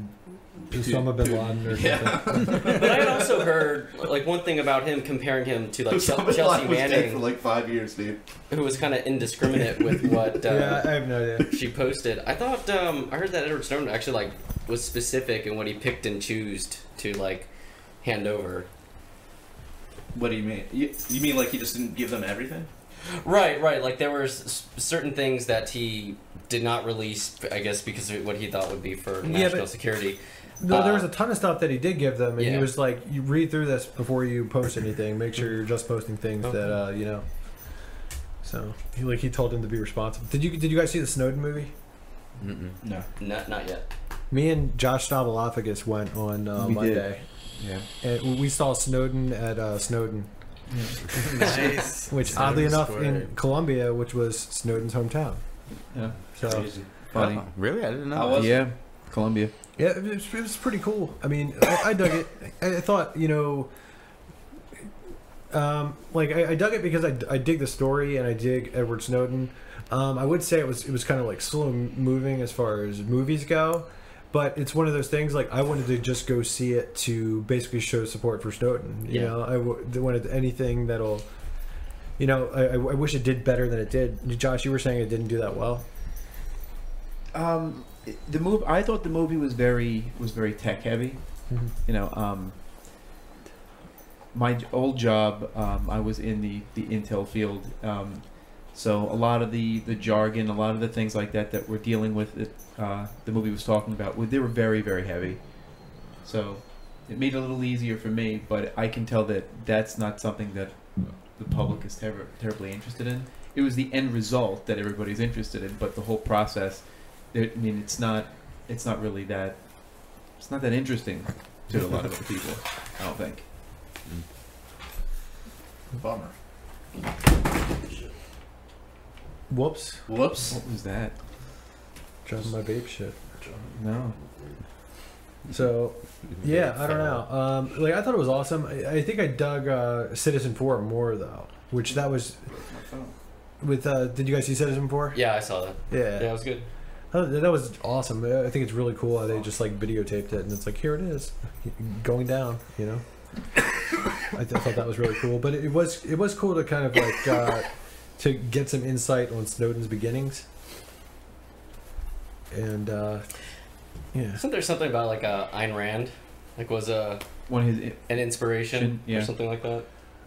[SPEAKER 1] Osama bin Laden or
[SPEAKER 2] Yeah.
[SPEAKER 1] something.
[SPEAKER 6] But I had also heard like one thing about him, comparing him to like
[SPEAKER 2] Somebody
[SPEAKER 6] Chelsea
[SPEAKER 2] was dead for
[SPEAKER 6] Manning,
[SPEAKER 2] like 5 years, dude.
[SPEAKER 6] who was kind of indiscriminate with what
[SPEAKER 1] Yeah, I have no idea.
[SPEAKER 6] she posted. I thought I heard that Edward Snowden actually like was specific in what he picked and chose to like hand over.
[SPEAKER 2] What do you mean? You mean like he just didn't give them everything?
[SPEAKER 6] Right. Like there were certain things that he did not release, I guess, because of what he thought would be for national security.
[SPEAKER 1] No, there was a ton of stuff that he did give them, and he
[SPEAKER 6] Yeah.
[SPEAKER 1] was like, "You read through this before you post anything. Make sure you're just posting things that you know." So he told him to be responsible. Did you guys see the Snowden movie?
[SPEAKER 3] Mm-mm.
[SPEAKER 2] No.
[SPEAKER 6] Not yet.
[SPEAKER 1] Me and Josh Stavropoulos went on
[SPEAKER 5] We did.
[SPEAKER 1] Monday,
[SPEAKER 5] Yeah.
[SPEAKER 1] and we saw Snowden at Snowden,
[SPEAKER 3] Nice.
[SPEAKER 1] which
[SPEAKER 3] Snowden
[SPEAKER 1] oddly enough
[SPEAKER 3] Square.
[SPEAKER 1] in Columbia, which was Snowden's hometown.
[SPEAKER 5] Yeah.
[SPEAKER 1] So
[SPEAKER 2] Crazy.
[SPEAKER 5] Funny.
[SPEAKER 3] Oh, really? I didn't know.
[SPEAKER 2] How
[SPEAKER 3] that.
[SPEAKER 2] was
[SPEAKER 5] Yeah. Columbia.
[SPEAKER 1] yeah, it was pretty cool. I mean, I dug it. I thought I dug it because I dig the story and I dig Edward Snowden. I would say it was kind of like slow moving as far as movies go, but it's one of those things like I wanted to just go see it to basically show support for Snowden. You
[SPEAKER 6] Yeah.
[SPEAKER 1] know, I wanted anything that'll, I wish it did better than it did. Josh, you were saying it didn't do that well.
[SPEAKER 5] The movie. I thought the movie was very tech heavy.
[SPEAKER 1] Mm-hmm.
[SPEAKER 5] You know, my old job, I was in the intel field. So a lot of the jargon, a lot of the things like that we're dealing with, the movie was talking about, they were very, very heavy. So it made it a little easier for me, but I can tell that that's not something that the public is terribly interested in. It was the end result that everybody's interested in, but the whole process, I mean, it's not really that, it's not that interesting to a lot of other people, I don't think.
[SPEAKER 2] Bummer.
[SPEAKER 1] Whoops,
[SPEAKER 2] Whoops.
[SPEAKER 5] What was that?
[SPEAKER 1] dropping my vape shit.
[SPEAKER 5] No.
[SPEAKER 1] So, yeah, I don't know. I thought it was awesome. I think I dug Citizen 4 more though, which that was with. Did you guys see Citizen 4?
[SPEAKER 6] Yeah, I saw that.
[SPEAKER 1] Yeah,
[SPEAKER 6] Yeah, it was good.
[SPEAKER 1] that was awesome. I think it's really cool how they just like videotaped it, and it's like here it is, going down. I thought that was really cool. But it was cool to kind of like to get some insight on Snowden's beginnings. And yeah,
[SPEAKER 6] Isn't there something about like Ayn Rand, like was
[SPEAKER 5] One of his
[SPEAKER 6] an inspiration
[SPEAKER 5] Yeah.
[SPEAKER 6] or something like that?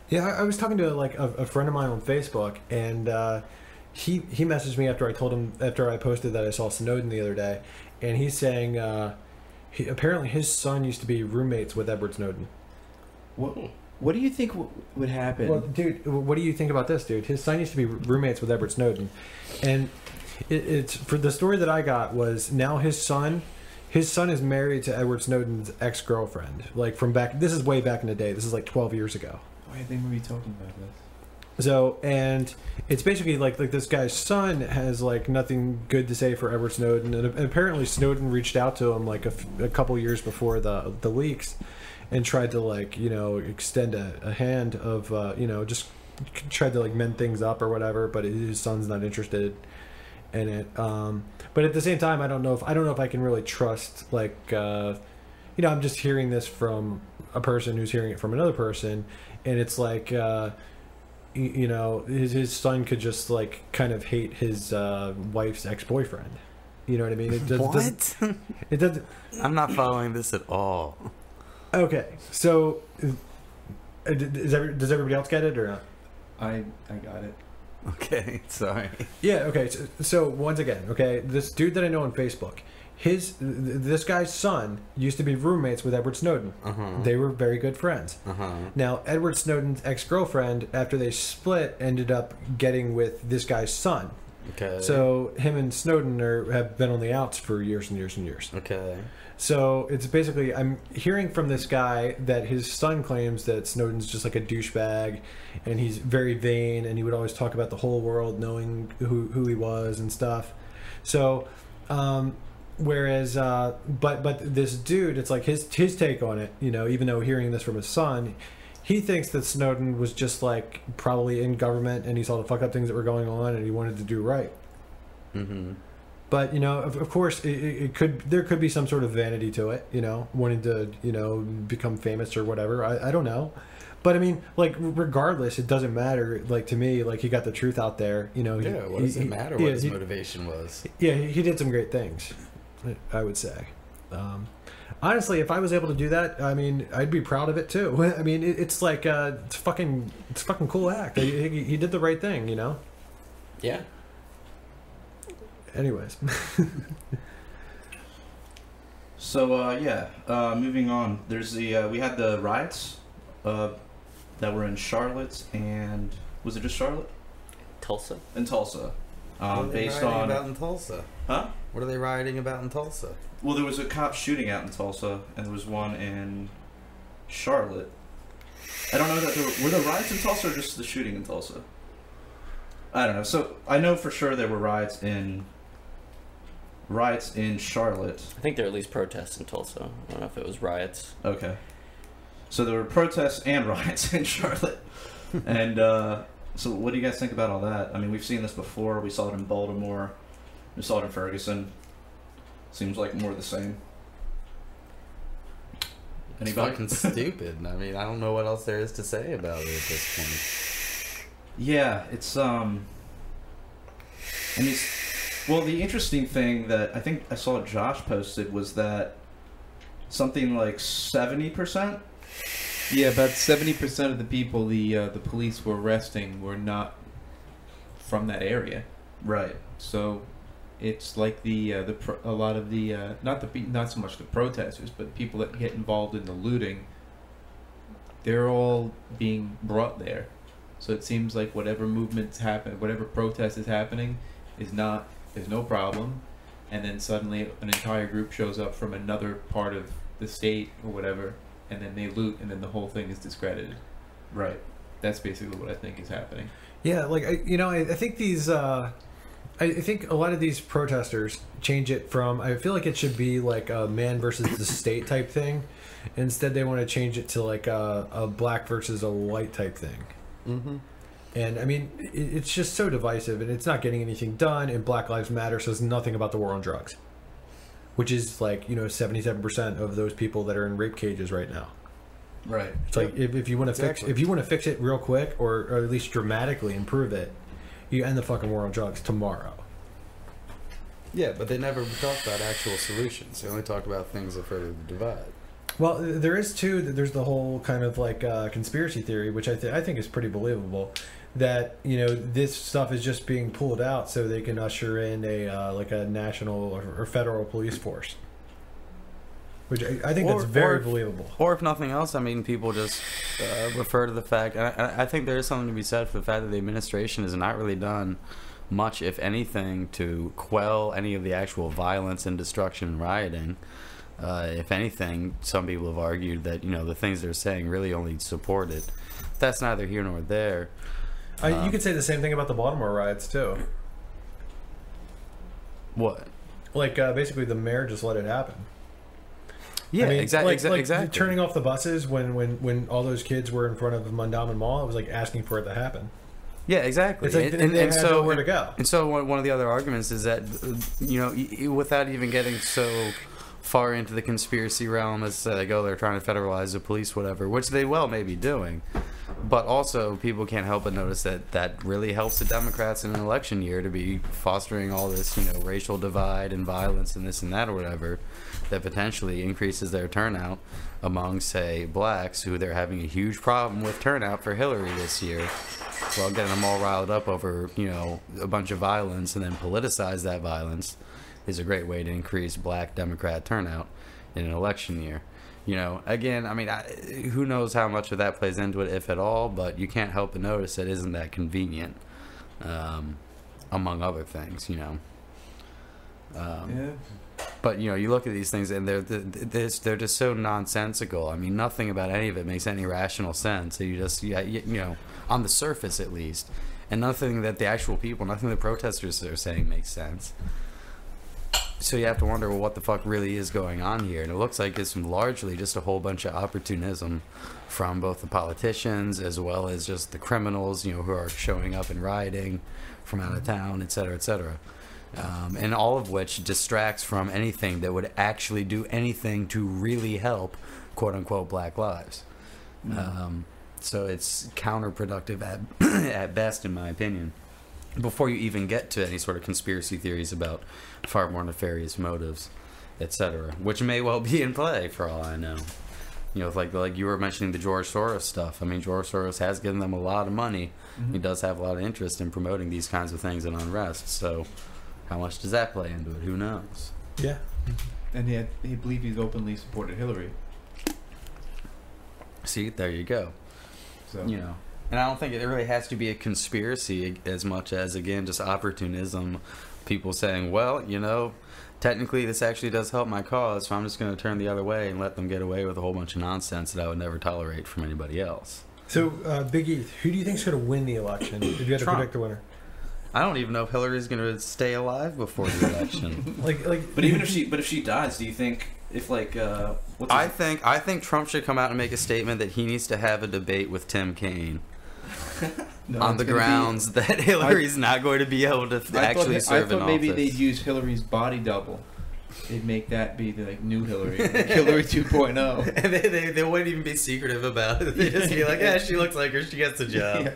[SPEAKER 1] yeah. I was talking to like a friend of mine on Facebook, and he messaged me after I posted that I saw Snowden the other day, and he's saying apparently his son used to be roommates with Edward Snowden.
[SPEAKER 5] What do you think would happen?
[SPEAKER 1] Well, dude, what do you think about this, dude? His son used to be roommates with Edward Snowden, and it's for the story that I got was now his son is married to Edward Snowden's ex-girlfriend, like from back. This is way back in the day. This is like 12 years ago.
[SPEAKER 5] Why are they maybe talking about this?
[SPEAKER 1] So, and it's basically like this guy's son has like nothing good to say for Edward Snowden, and apparently Snowden reached out to him like a couple years before the leaks, and tried to like extend a hand of just tried to like mend things up or whatever, but his son's not interested in it. But at the same time, I don't know if I can really trust like I'm just hearing this from a person who's hearing it from another person, and it's like his son could just like kind of hate his wife's ex-boyfriend. You know what I mean?
[SPEAKER 3] What?
[SPEAKER 1] It doesn't.
[SPEAKER 3] I'm not following this at all.
[SPEAKER 1] Okay, so does everybody else get it or not?
[SPEAKER 5] I got it.
[SPEAKER 3] Okay, sorry.
[SPEAKER 1] Yeah. Okay. So once again, okay, this dude that I know on Facebook, this guy's son used to be roommates with Edward Snowden. They were very good friends. Now, Edward Snowden's ex-girlfriend, after they split, ended up getting with this guy's son.
[SPEAKER 3] Okay.
[SPEAKER 1] So him and Snowden have been on the outs for years and years and years.
[SPEAKER 3] Okay.
[SPEAKER 1] So it's basically, I'm hearing from this guy that his son claims that Snowden's just like a douchebag, and he's very vain, and he would always talk about the whole world knowing who he was and stuff. So, whereas, but this dude, it's like his take on it. Even though hearing this from his son, he thinks that Snowden was just like probably in government, and he saw the fucked up things that were going on, and he wanted to do right.
[SPEAKER 3] Mm-hmm.
[SPEAKER 1] But of course, there could be some sort of vanity to it, wanting to become famous or whatever. I don't know, but I mean, like regardless, it doesn't matter. Like to me, like he got the truth out there.
[SPEAKER 3] Yeah. What does it matter what his motivation was?
[SPEAKER 1] Yeah, he did some great things, I would say. Honestly, if I was able to do that, I mean, I'd be proud of it too. I mean, it's like it's fucking cool act. He did the right thing,
[SPEAKER 6] Yeah.
[SPEAKER 1] Anyways.
[SPEAKER 2] So moving on. There's we had the riots that were in Charlotte, and was it just Charlotte?
[SPEAKER 6] Tulsa.
[SPEAKER 2] In Tulsa.
[SPEAKER 3] What are they
[SPEAKER 2] Based
[SPEAKER 3] rioting
[SPEAKER 2] on
[SPEAKER 3] about in Tulsa?
[SPEAKER 2] Huh?
[SPEAKER 3] What are they rioting about in Tulsa?
[SPEAKER 2] Well, there was a cop shooting out in Tulsa, and there was one in Charlotte. I don't know that were the riots in Tulsa or just the shooting in Tulsa. I don't know. So I know for sure there were riots in Charlotte.
[SPEAKER 6] I think there are at least protests in Tulsa. I don't know if it was riots.
[SPEAKER 2] Okay. So there were protests and riots in Charlotte. And so what do you guys think about all that? I mean, we've seen this before. We saw it in Baltimore. We saw it in Ferguson. Seems like more of the same. Anybody?
[SPEAKER 3] It's fucking stupid. I mean, I don't know what else there is to say about it at this point.
[SPEAKER 2] Yeah, it's well, the interesting thing that I think I saw Josh posted was that something like 70%.
[SPEAKER 5] Yeah, about 70% of the people the police were arresting were not from that area.
[SPEAKER 2] Right.
[SPEAKER 5] So it's like a lot of the not so much the protesters, but people that get involved in the looting, they're all being brought there. So it seems like whatever movements happen, whatever protest is happening, there's no problem, and then suddenly an entire group shows up from another part of the state or whatever, and then they loot, and then the whole thing is discredited.
[SPEAKER 2] Right.
[SPEAKER 5] That's basically what I think is happening.
[SPEAKER 1] Yeah, like I think these. I think a lot of these protesters change it from. I feel like it should be like a man versus the state type thing. Instead, they want to change it to like a black versus a white type thing.
[SPEAKER 3] Mm-hmm.
[SPEAKER 1] And I mean, it's just so divisive, and it's not getting anything done. And Black Lives Matter says nothing about the war on drugs, which is like 77% of those people that are in rape cages right now.
[SPEAKER 2] Right.
[SPEAKER 1] It's like if you want to fix it real quick, or at least dramatically improve it, you end the fucking war on drugs tomorrow.
[SPEAKER 3] Yeah, but they never talked about actual solutions. They only talked about things that further the divide.
[SPEAKER 1] Well, there is too. There's the whole kind of like conspiracy theory, which I think is pretty believable. That this stuff is just being pulled out so they can usher in a like a national or federal police force. Which I think that's very believable.
[SPEAKER 3] Or if nothing else, I mean, people just refer to the fact, and I think there is something to be said for the fact that the administration has not really done much, if anything, to quell any of the actual violence and destruction and rioting. If anything, some people have argued that the things they're saying really only support it. That's neither here nor there.
[SPEAKER 1] You could say the same thing about the Baltimore riots too.
[SPEAKER 3] What?
[SPEAKER 1] Like basically, the mayor just let it happen.
[SPEAKER 3] Yeah,
[SPEAKER 1] I mean,
[SPEAKER 3] exactly.
[SPEAKER 1] Turning off the buses when all those kids were in front of Mondawmin Mall, it was like asking for it to happen.
[SPEAKER 3] Yeah, exactly.
[SPEAKER 1] It's like they had nowhere to go.
[SPEAKER 3] And so one of the other arguments is that without even getting so far into the conspiracy realm as they go, they're trying to federalize the police, whatever, which they well may be doing. But also, people can't help but notice that really helps the Democrats in an election year to be fostering all this, racial divide and violence and this and that or whatever, that potentially increases their turnout among, say, blacks, who they're having a huge problem with turnout for Hillary this year. Well, getting them all riled up over, a bunch of violence and then politicize that violence is a great way to increase black Democrat turnout in an election year. Again, I mean, who knows how much of that plays into it, if at all, but you can't help but notice it isn't that convenient, among other things,
[SPEAKER 5] yeah.
[SPEAKER 3] But, you look at these things and they're just so nonsensical. I mean, nothing about any of it makes any rational sense. So you just, on the surface at least, and nothing that the actual people, nothing the protesters are saying makes sense. So you have to wonder, well, what the fuck really is going on here? And it looks like it's largely just a whole bunch of opportunism from both the politicians as well as just the criminals, who are showing up and rioting from out of town, et cetera, et cetera. And all of which distracts from anything that would actually do anything to really help, quote-unquote, black lives. So it's counterproductive at best, in my opinion, before you even get to any sort of conspiracy theories about far more nefarious motives, etc., which may well be in play for all I know. Like you were mentioning the George Soros stuff. I mean, George Soros has given them a lot of money. Mm-hmm. He does have a lot of interest in promoting these kinds of things and unrest. So how much does that play into it? Who knows?
[SPEAKER 1] Yeah.
[SPEAKER 5] And he believed he's openly supported Hillary.
[SPEAKER 3] See, there you go.
[SPEAKER 5] So
[SPEAKER 3] and I don't think it really has to be a conspiracy as much as, again, just opportunism. People saying, well, technically this actually does help my cause, so I'm just going to turn the other way and let them get away with a whole bunch of nonsense that I would never tolerate from anybody else.
[SPEAKER 1] So, Big E, who do you think is going to win the election if you had to predict the winner?
[SPEAKER 3] I don't even know if Hillary's going to stay alive before the election.
[SPEAKER 2] But even if she dies, do you think
[SPEAKER 3] I think Trump should come out and make a statement that he needs to have a debate with Tim Kaine. On the grounds that Hillary's not going to be able to actually serve in office.
[SPEAKER 5] I thought maybe they'd use Hillary's body double. They'd make that be the new Hillary, Hillary 2.0.
[SPEAKER 3] And they wouldn't even be secretive about it. They'd just be like, yeah, she looks like her. She gets the job. Yeah.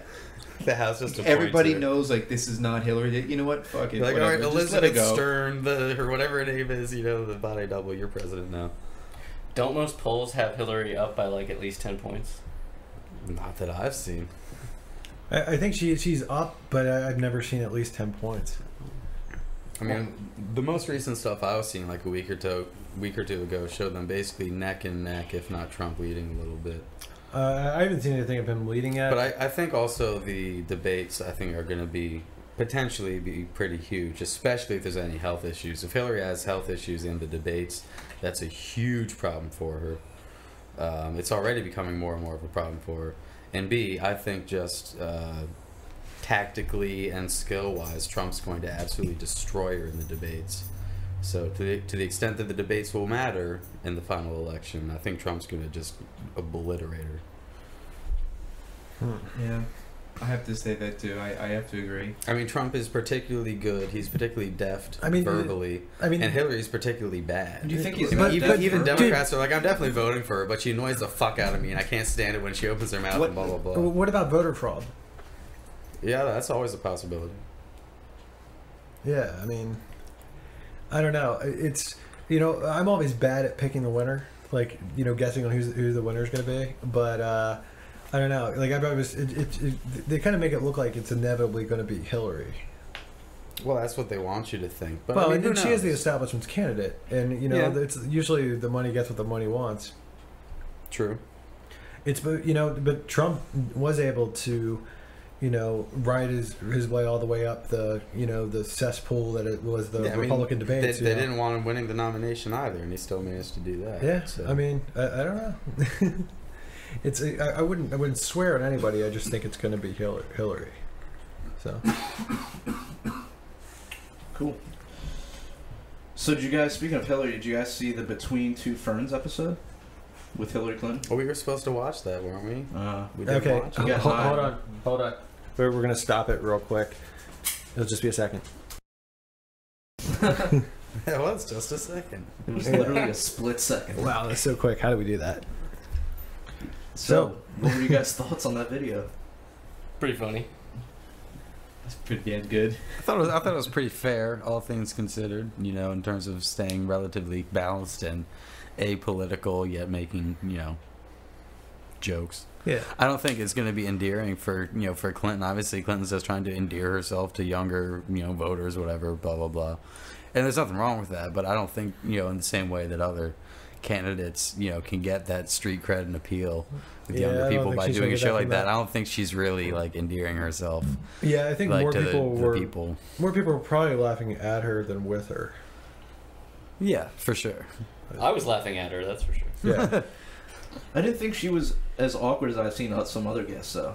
[SPEAKER 3] The House just
[SPEAKER 5] everybody knows this is not Hillary. You know what? Fuck it.
[SPEAKER 3] Like, all right, Elizabeth Stern, or whatever her name is. The body double. You're president now.
[SPEAKER 6] Don't most polls have Hillary up by at least 10 points?
[SPEAKER 3] Not that I've seen.
[SPEAKER 1] I think she's up, but I've never seen at least 10 points.
[SPEAKER 3] I mean, the most recent stuff I was seeing a week or two ago showed them basically neck and neck, if not Trump leading a little bit.
[SPEAKER 1] I haven't seen anything of him leading yet.
[SPEAKER 3] But I think also the debates, I think, are going to potentially be pretty huge, especially if there's any health issues. If Hillary has health issues in the debates, that's a huge problem for her. It's already becoming more and more of a problem for her. And B, I think just tactically and skill-wise, Trump's going to absolutely destroy her in the debates. So to the extent that the debates will matter in the final election, I think Trump's going to just obliterate her.
[SPEAKER 5] Yeah, I have to say that too. I have to agree.
[SPEAKER 3] I mean, Trump is particularly good. He's particularly deft verbally. And Hillary's particularly bad.
[SPEAKER 2] Do you think he's
[SPEAKER 3] even Democrats are like, I'm definitely voting for her, but she annoys the fuck out of me, and I can't stand it when she opens her mouth and blah, blah, blah.
[SPEAKER 1] What about voter fraud?
[SPEAKER 3] Yeah, that's always a possibility.
[SPEAKER 1] Yeah, I mean, I don't know. It's, I'm always bad at picking the winner, like, guessing on who the winner's going to be. But I don't know. Like, they kind of make it look like it's inevitably going to be Hillary.
[SPEAKER 3] Well, that's what they want you to think. But
[SPEAKER 1] well,
[SPEAKER 3] I mean,
[SPEAKER 1] and she is the establishment's candidate, and it's usually the money gets what the money wants.
[SPEAKER 3] True.
[SPEAKER 1] It's but Trump was able to, ride his way all the way up the the cesspool that it was the Republican debates.
[SPEAKER 3] They didn't want him winning the nomination either, and he still managed to do that.
[SPEAKER 1] Yeah,
[SPEAKER 3] so.
[SPEAKER 1] I mean, I don't know. It's I wouldn't swear at anybody. I just think it's going to be Hillary. So.
[SPEAKER 2] Cool. So did you guys, speaking of Hillary, did you guys see the Between Two Ferns episode with Hillary Clinton?
[SPEAKER 3] Well, we were supposed to watch that, weren't we?
[SPEAKER 2] We
[SPEAKER 3] didn't
[SPEAKER 1] okay,
[SPEAKER 3] watch it.
[SPEAKER 1] hold on. We're going to stop it real quick. It'll just be a second.
[SPEAKER 3] It was just a second.
[SPEAKER 2] It was literally a split second.
[SPEAKER 1] Wow, that's so quick. How do we do that?
[SPEAKER 2] So, what were you guys' thoughts on that video?
[SPEAKER 6] Pretty funny.
[SPEAKER 5] That's pretty damn good.
[SPEAKER 3] I thought it was pretty fair, all things considered. In terms of staying relatively balanced and apolitical, yet making jokes.
[SPEAKER 1] Yeah.
[SPEAKER 3] I don't think it's going to be endearing for Clinton. Obviously, Clinton's just trying to endear herself to younger voters, whatever, blah blah blah. And there's nothing wrong with that, but I don't think in the same way that other candidates can get that street cred and appeal with younger people by doing a show like that. I don't think she's really like endearing herself.
[SPEAKER 1] Yeah, I think
[SPEAKER 3] like,
[SPEAKER 1] more
[SPEAKER 3] to
[SPEAKER 1] people
[SPEAKER 3] the people.
[SPEAKER 1] More people were probably laughing at her than with her.
[SPEAKER 3] Yeah, for sure.
[SPEAKER 6] I was laughing at her, that's for sure.
[SPEAKER 1] Yeah.
[SPEAKER 2] I didn't think she was as awkward as I've seen some other guests, though.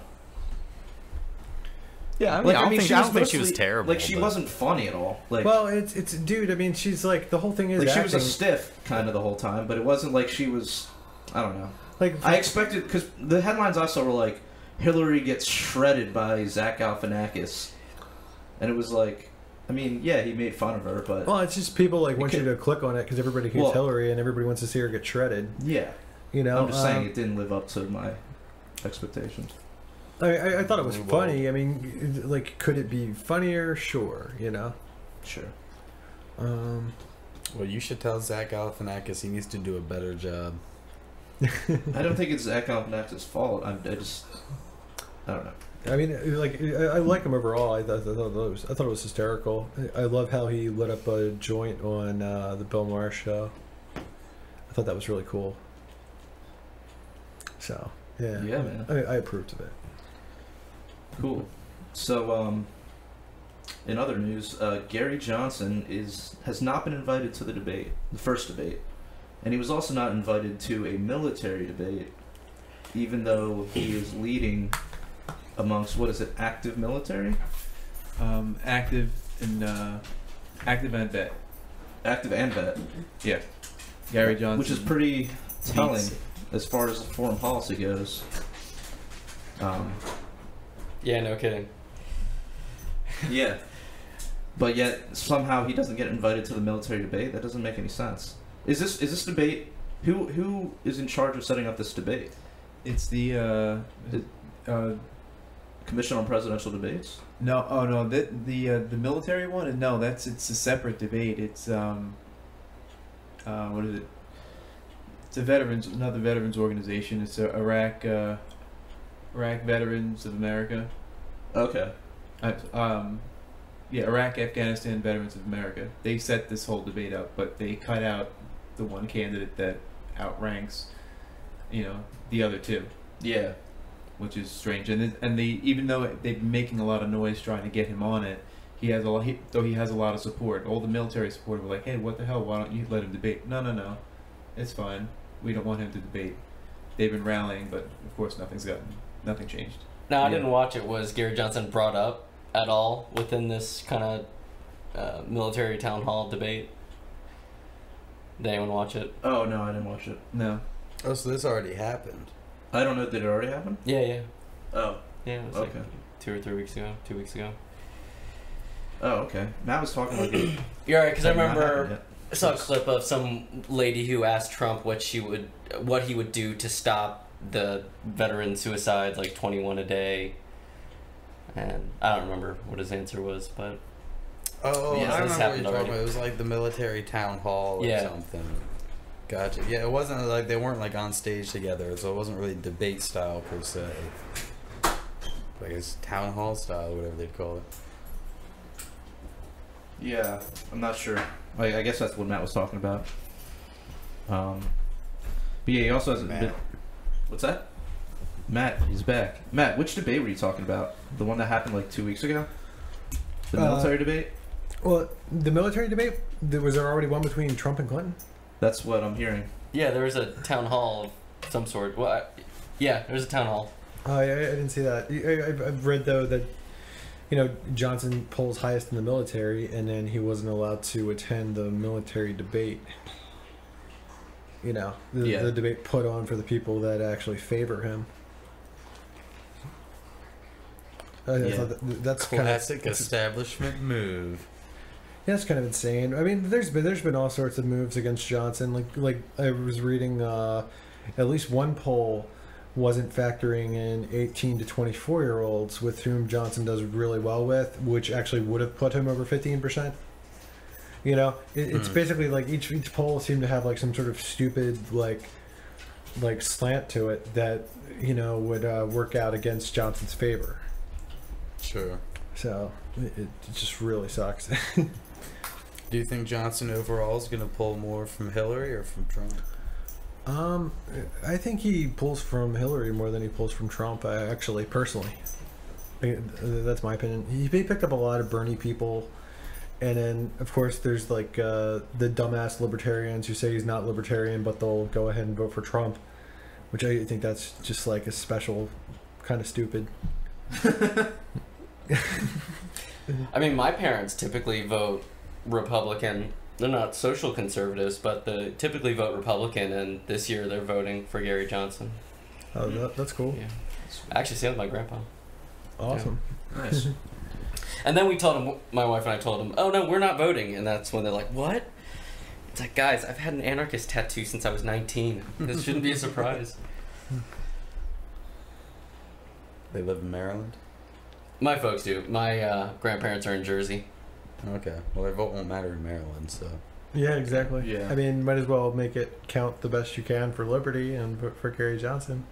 [SPEAKER 3] Yeah, I don't think she was terrible.
[SPEAKER 2] Like, she wasn't funny at all. Like,
[SPEAKER 1] well, it's dude. I mean, she's like the whole thing is
[SPEAKER 2] like she
[SPEAKER 1] acting.
[SPEAKER 2] was a stiff kind of the whole time, but it wasn't like she was. I don't know.
[SPEAKER 1] Like
[SPEAKER 2] I expected, because the headlines I saw were like, Hillary gets shredded by Zach Galifianakis, and it was like, I mean, yeah, he made fun of her, but
[SPEAKER 1] well, it's just people like want you to click on it because everybody hates Hillary and everybody wants to see her get shredded.
[SPEAKER 2] Yeah,
[SPEAKER 1] I'm
[SPEAKER 2] just saying it didn't live up to my expectations.
[SPEAKER 1] I thought it was funny. I mean, like, could it be funnier? Sure,
[SPEAKER 2] Sure.
[SPEAKER 3] Well, you should tell Zach Galifianakis he needs to do a better job.
[SPEAKER 2] I don't think it's Zach Galifianakis' fault. I don't know.
[SPEAKER 1] I mean, like, I like him overall. I thought it was hysterical. I love how he lit up a joint on the Bill Maher show. I thought that was really cool. So, yeah,
[SPEAKER 2] man.
[SPEAKER 1] I approved of it.
[SPEAKER 2] Cool. So, in other news, Gary Johnson has not been invited to the first debate, and he was also not invited to a military debate, even though he is leading amongst, what is it, active military?
[SPEAKER 5] Active and vet.
[SPEAKER 2] Active and vet.
[SPEAKER 5] Yeah. Gary Johnson.
[SPEAKER 2] Which is pretty telling as far as foreign policy goes.
[SPEAKER 6] Yeah, no kidding.
[SPEAKER 2] Yeah. But yet, somehow he doesn't get invited to the military debate? That doesn't make any sense. Is this debate... Who is in charge of setting up this debate?
[SPEAKER 5] It's the...
[SPEAKER 2] Commission on Presidential Debates?
[SPEAKER 5] No, oh no, the military one? No, it's a separate debate. It's what is it? It's another veterans organization. It's Iraq Veterans of America.
[SPEAKER 2] Okay.
[SPEAKER 5] Iraq, Afghanistan Veterans of America. They set this whole debate up, but they cut out the one candidate that outranks, the other two.
[SPEAKER 2] Yeah.
[SPEAKER 5] Which is strange, and they, even though they've been making a lot of noise trying to get him on it, he has a lot of support. All the military support were like, "Hey, what the hell? Why don't you let him debate?" No, it's fine. We don't want him to debate. They've been rallying, but of course nothing changed.
[SPEAKER 6] No, I didn't watch it. Was Gary Johnson brought up at all within this kind of military town hall debate? Did anyone watch it?
[SPEAKER 2] Oh no, I didn't watch it.
[SPEAKER 5] No.
[SPEAKER 3] Oh, so this already happened.
[SPEAKER 2] I don't know. Did it already happen?
[SPEAKER 6] Yeah.
[SPEAKER 2] Oh.
[SPEAKER 6] Yeah, it was
[SPEAKER 2] okay.
[SPEAKER 6] like 2 or 3 weeks ago. 2 weeks ago.
[SPEAKER 2] Oh, okay. Matt was talking like it.
[SPEAKER 6] You're right, because I remember I saw a clip of some lady who asked Trump what he would do to stop the veteran suicides, like 21 a day. And I don't remember what his answer was, but
[SPEAKER 3] Oh,
[SPEAKER 6] Yes,
[SPEAKER 3] I
[SPEAKER 6] this
[SPEAKER 3] remember what
[SPEAKER 6] happened
[SPEAKER 3] you're talking
[SPEAKER 6] already.
[SPEAKER 3] about. It was like the military town hall or
[SPEAKER 6] Yeah.
[SPEAKER 3] something. Gotcha. Yeah, it wasn't like they weren't like on stage together, so it wasn't really debate style per se. Like it's town hall style, whatever they'd call it.
[SPEAKER 2] Yeah, I'm not sure. I guess that's what Matt was talking about. But yeah, he also has a
[SPEAKER 3] Matt.
[SPEAKER 2] bit. What's that? Matt, he's back. Matt, which debate were you talking about? The one that happened like 2 weeks ago? The military debate?
[SPEAKER 1] Well, the military debate, was there already one between Trump and Clinton?
[SPEAKER 2] That's what I'm hearing.
[SPEAKER 6] Yeah, there was a town hall of some sort. Well, yeah, there was a town hall.
[SPEAKER 1] Oh, yeah, I didn't see that. I've read, though, that, Johnson polls highest in the military, and then he wasn't allowed to attend the military debate. The debate put on for the people that actually favor him. I thought that's
[SPEAKER 3] Classic establishment move.
[SPEAKER 1] Yeah, it's kind of insane. I mean, there's been all sorts of moves against Johnson. Like I was reading, at least one poll wasn't factoring in 18 to 24-year-olds with whom Johnson does really well with, which actually would have put him over 15%. It's basically like each poll seemed to have like some sort of stupid like slant to it that would work out against Johnson's favor.
[SPEAKER 3] Sure.
[SPEAKER 1] So it just really sucks.
[SPEAKER 3] Do you think Johnson overall is going to pull more from Hillary or from Trump?
[SPEAKER 1] I think he pulls from Hillary more than he pulls from Trump. Actually, personally, that's my opinion. He picked up a lot of Bernie people, and then of course there's like the dumbass libertarians who say he's not libertarian, but they'll go ahead and vote for Trump, which I think that's just like a special kind of stupid.
[SPEAKER 6] I mean, my parents typically vote Republican. They're not social conservatives, but they typically vote Republican, and this year they're voting for Gary Johnson.
[SPEAKER 1] Oh, that's cool.
[SPEAKER 6] Yeah. Actually, same with my grandpa.
[SPEAKER 1] Awesome.
[SPEAKER 6] Yeah. Nice. And then we told him, my wife and I told him, oh no, we're not voting. And that's when they're like, what? It's like, guys, I've had an anarchist tattoo since I was 19. This shouldn't be a surprise.
[SPEAKER 3] They live in Maryland?
[SPEAKER 6] My folks do. My grandparents are in Jersey.
[SPEAKER 3] Okay. Well, their vote won't matter in Maryland, so.
[SPEAKER 1] Yeah, exactly.
[SPEAKER 2] Yeah.
[SPEAKER 1] I mean, might as well make it count the best you can for liberty and vote for Gary Johnson.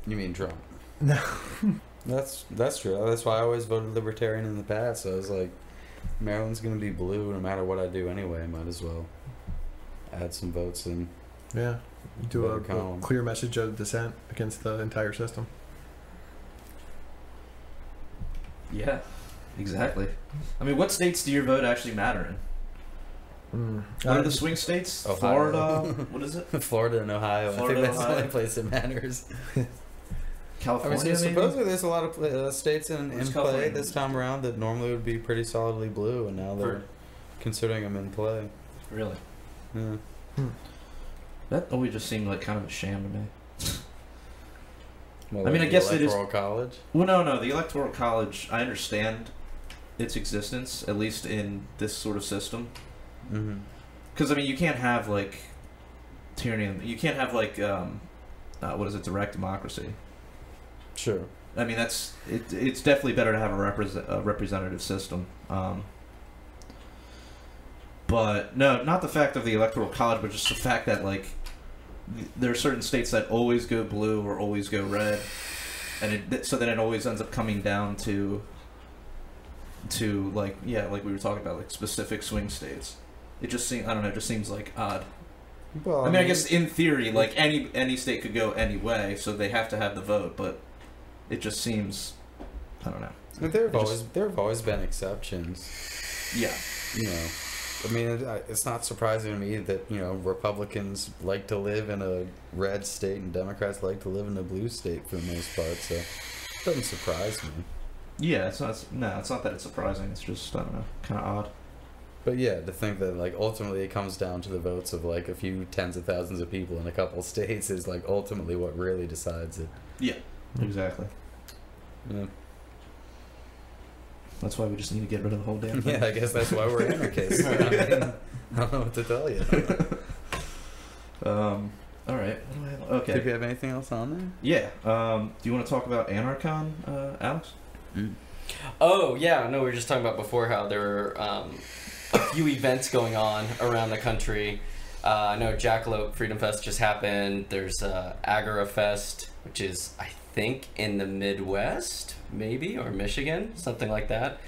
[SPEAKER 3] You mean Trump?
[SPEAKER 1] No.
[SPEAKER 3] That's true. That's why I always voted Libertarian in the past. So I was like, Maryland's going to be blue no matter what I do anyway. Might as well add some votes in.
[SPEAKER 1] Yeah. Do a
[SPEAKER 3] column.
[SPEAKER 1] clear message of dissent against the entire system.
[SPEAKER 2] Yeah, exactly. I mean, what states do your vote actually matter in? What are the swing states?
[SPEAKER 3] Ohio.
[SPEAKER 2] Florida? What is it?
[SPEAKER 3] Florida and Ohio.
[SPEAKER 2] Florida,
[SPEAKER 3] I think that's
[SPEAKER 2] Ohio.
[SPEAKER 3] the only place that matters.
[SPEAKER 2] California,
[SPEAKER 3] I mean,
[SPEAKER 2] maybe?
[SPEAKER 3] supposedly there's a lot of states in
[SPEAKER 2] Where's
[SPEAKER 3] play
[SPEAKER 2] California?
[SPEAKER 3] this time around that normally would be pretty solidly blue, and now they're considering them in play.
[SPEAKER 2] Really?
[SPEAKER 3] Yeah.
[SPEAKER 2] That always just seemed like kind of a sham to me.
[SPEAKER 3] Well,
[SPEAKER 2] I mean,
[SPEAKER 3] like
[SPEAKER 2] I guess
[SPEAKER 3] the
[SPEAKER 2] it is-
[SPEAKER 3] Electoral College.
[SPEAKER 2] Well, no. The Electoral College, I understand its existence, at least in this sort of system.
[SPEAKER 3] Mm-hmm.
[SPEAKER 2] Because, I mean, you can't have, like, tyranny. You can't have, like, direct democracy.
[SPEAKER 3] Sure.
[SPEAKER 2] I mean, it's definitely better to have a representative system. But, no, not the fact of the Electoral College, but just the fact that, like, there are certain states that always go blue or always go red. And so then it always ends up coming down to like we were talking about, like specific swing states. It just seems, I don't know, it just seems like odd.
[SPEAKER 3] Well,
[SPEAKER 2] I mean, I guess in theory, like any state could go any way, so they have to have the vote, but it just seems, I don't know.
[SPEAKER 3] there have always been exceptions.
[SPEAKER 2] Yeah.
[SPEAKER 3] You know, I mean, it's not surprising to me that Republicans like to live in a red state and Democrats like to live in a blue state for the most part. So it doesn't surprise me.
[SPEAKER 2] Yeah, it's not that it's surprising. It's just, I don't know, kind of odd.
[SPEAKER 3] But yeah, to think that like ultimately it comes down to the votes of like a few tens of thousands of people in a couple states is like ultimately what really decides it.
[SPEAKER 2] Yeah, exactly.
[SPEAKER 3] Yeah.
[SPEAKER 2] That's why we just need to get rid of the whole damn thing.
[SPEAKER 3] Yeah, I guess that's why we're anarchists. I mean, I don't know what to tell you.
[SPEAKER 2] All right. Okay.
[SPEAKER 3] Did you have anything else on there?
[SPEAKER 2] Yeah. Do you want to talk about Anarchon, Alex?
[SPEAKER 6] Oh, yeah. No, we were just talking about before how there were a few events going on around the country. I know Jackalope Freedom Fest just happened. There's Agora Fest, which is, I think, in the Midwest, maybe, or Michigan, something like that.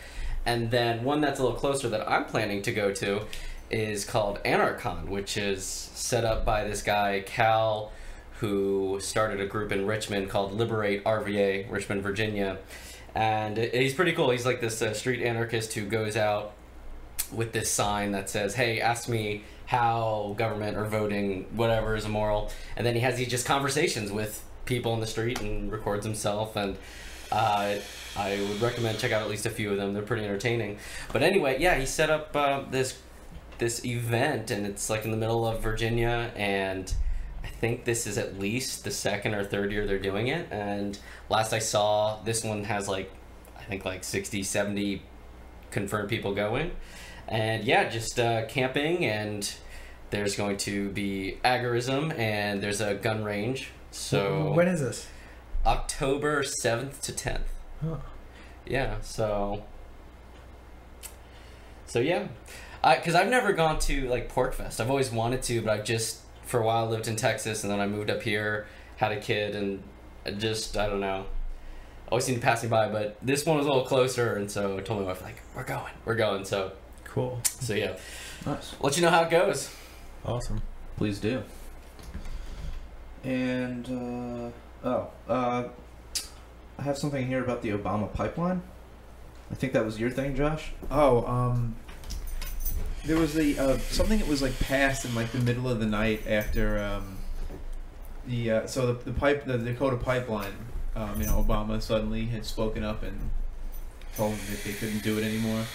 [SPEAKER 6] And then one that's a little closer that I'm planning to go to is called Anarchon, which is set up by this guy, Cal, who started a group in Richmond called Liberate RVA, Richmond, Virginia. And he's pretty cool. He's like this street anarchist who goes out with this sign that says, hey, ask me how government or voting, whatever, is immoral. And then he has these just conversations with people in the street and records himself. And I would recommend check out at least a few of them. They're pretty entertaining. But anyway, yeah, he set up this event, and it's like in the middle of Virginia, and I think this is at least the second or third year they're doing it. And last I saw, this one has I think 60, 70 confirmed people going. And yeah, just camping, and there's going to be agorism, and there's a gun range. So
[SPEAKER 1] when is this?
[SPEAKER 6] October 7th to 10th.
[SPEAKER 1] Huh.
[SPEAKER 6] Yeah, so yeah. Because I've never gone to Porkfest. I've always wanted to, but I've just for a while lived in Texas, and then I moved up here, had a kid, and I don't know. Always seemed to pass me by, but this one was a little closer, and so I told my wife, we're going. So
[SPEAKER 1] cool.
[SPEAKER 6] So yeah,
[SPEAKER 2] Nice.
[SPEAKER 6] let you know how it goes.
[SPEAKER 1] Awesome.
[SPEAKER 2] Please do. And I have something here about the Obama pipeline. I think that was your thing, Josh.
[SPEAKER 5] There was something that was passed in the middle of the night after the Dakota pipeline. Obama suddenly had spoken up and told them that they couldn't do it anymore.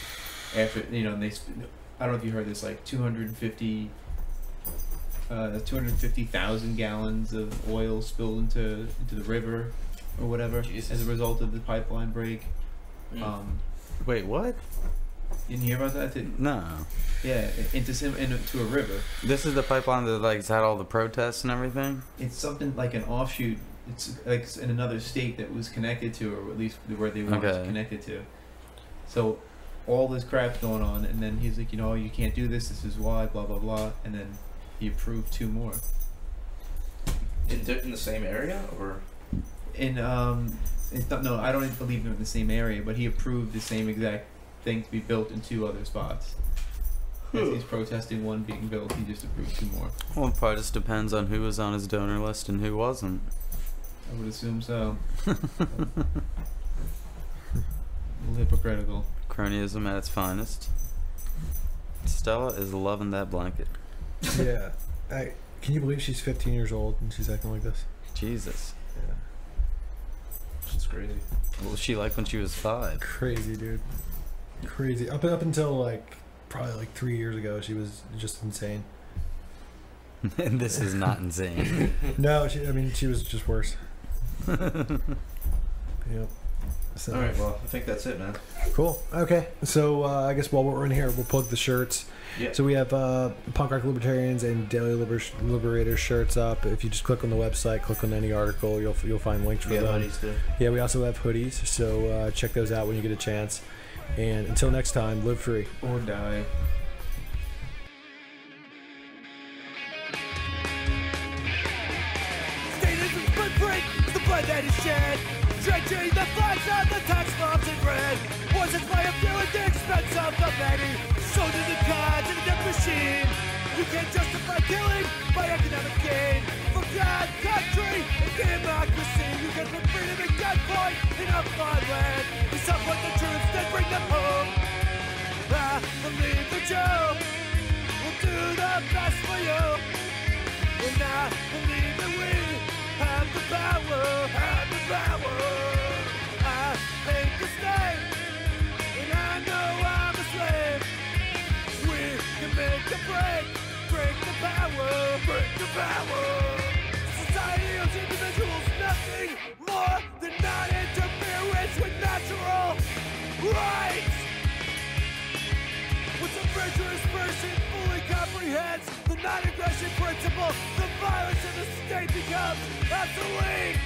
[SPEAKER 5] After I don't know if you heard this, 250,000 gallons of oil spilled into the river or whatever. Jesus. As a result of the pipeline break.
[SPEAKER 3] Wait, what?
[SPEAKER 5] You didn't hear about that?
[SPEAKER 3] No.
[SPEAKER 5] Yeah, into a river.
[SPEAKER 3] This is the pipeline that has had all the protests and everything?
[SPEAKER 5] It's something like an offshoot. It's in another state that was connected to, or at least where they want it connected to. So all this crap's going on, and then he's like, you can't do this. This is why, blah blah blah, and then he approved 2 more.
[SPEAKER 2] In the same area, or
[SPEAKER 5] no, I don't believe they're in the same area, but he approved the same exact thing to be built in 2 other spots. As he's protesting one being built, he just approved 2 more.
[SPEAKER 3] Well, it probably just depends on who was on his donor list and who wasn't.
[SPEAKER 5] I would assume so. A little hypocritical.
[SPEAKER 3] Cronyism at its finest. Stella is loving that blanket.
[SPEAKER 1] Yeah. Can you believe she's 15 years old and she's acting like this?
[SPEAKER 3] Jesus.
[SPEAKER 1] Yeah.
[SPEAKER 2] it's crazy.
[SPEAKER 3] What was she like when she was 5?
[SPEAKER 1] Crazy, dude. Crazy. Up until probably 3 years ago, she was just insane.
[SPEAKER 3] And this is not insane.
[SPEAKER 1] No, she was just worse. Yep. So,
[SPEAKER 2] all right, well, I think that's it, man.
[SPEAKER 1] Cool. Okay. So I guess while we're in here, we'll plug the shirts.
[SPEAKER 2] Yeah.
[SPEAKER 1] So we have Punk Rock Libertarians and Daily Liberators shirts up. If you just click on the website, click on any article, you'll find links for them.
[SPEAKER 2] Hoodies too.
[SPEAKER 1] Yeah, we also have hoodies. So check those out when you get a chance. And until next time, live free
[SPEAKER 5] Or die.
[SPEAKER 7] Statism's footprint is the blood that is shed. Drenching the flags of the tax bombs in red. Wasn't by a few at the expense of the many. So do the gods in the death machine. You can't justify killing by economic gain. For God, country, and democracy. You can put freedom at gunpoint in a foreign land. You support the troops, then bring them home. I believe that you will do the best for you. And I believe that we have the power, I hate the state, and I know I'm a slave. We can make the break the power. Society owes individuals nothing more than non-interference with natural rights. Once a virtuous person fully comprehends the non-aggression principle, the violence of the state becomes obsolete.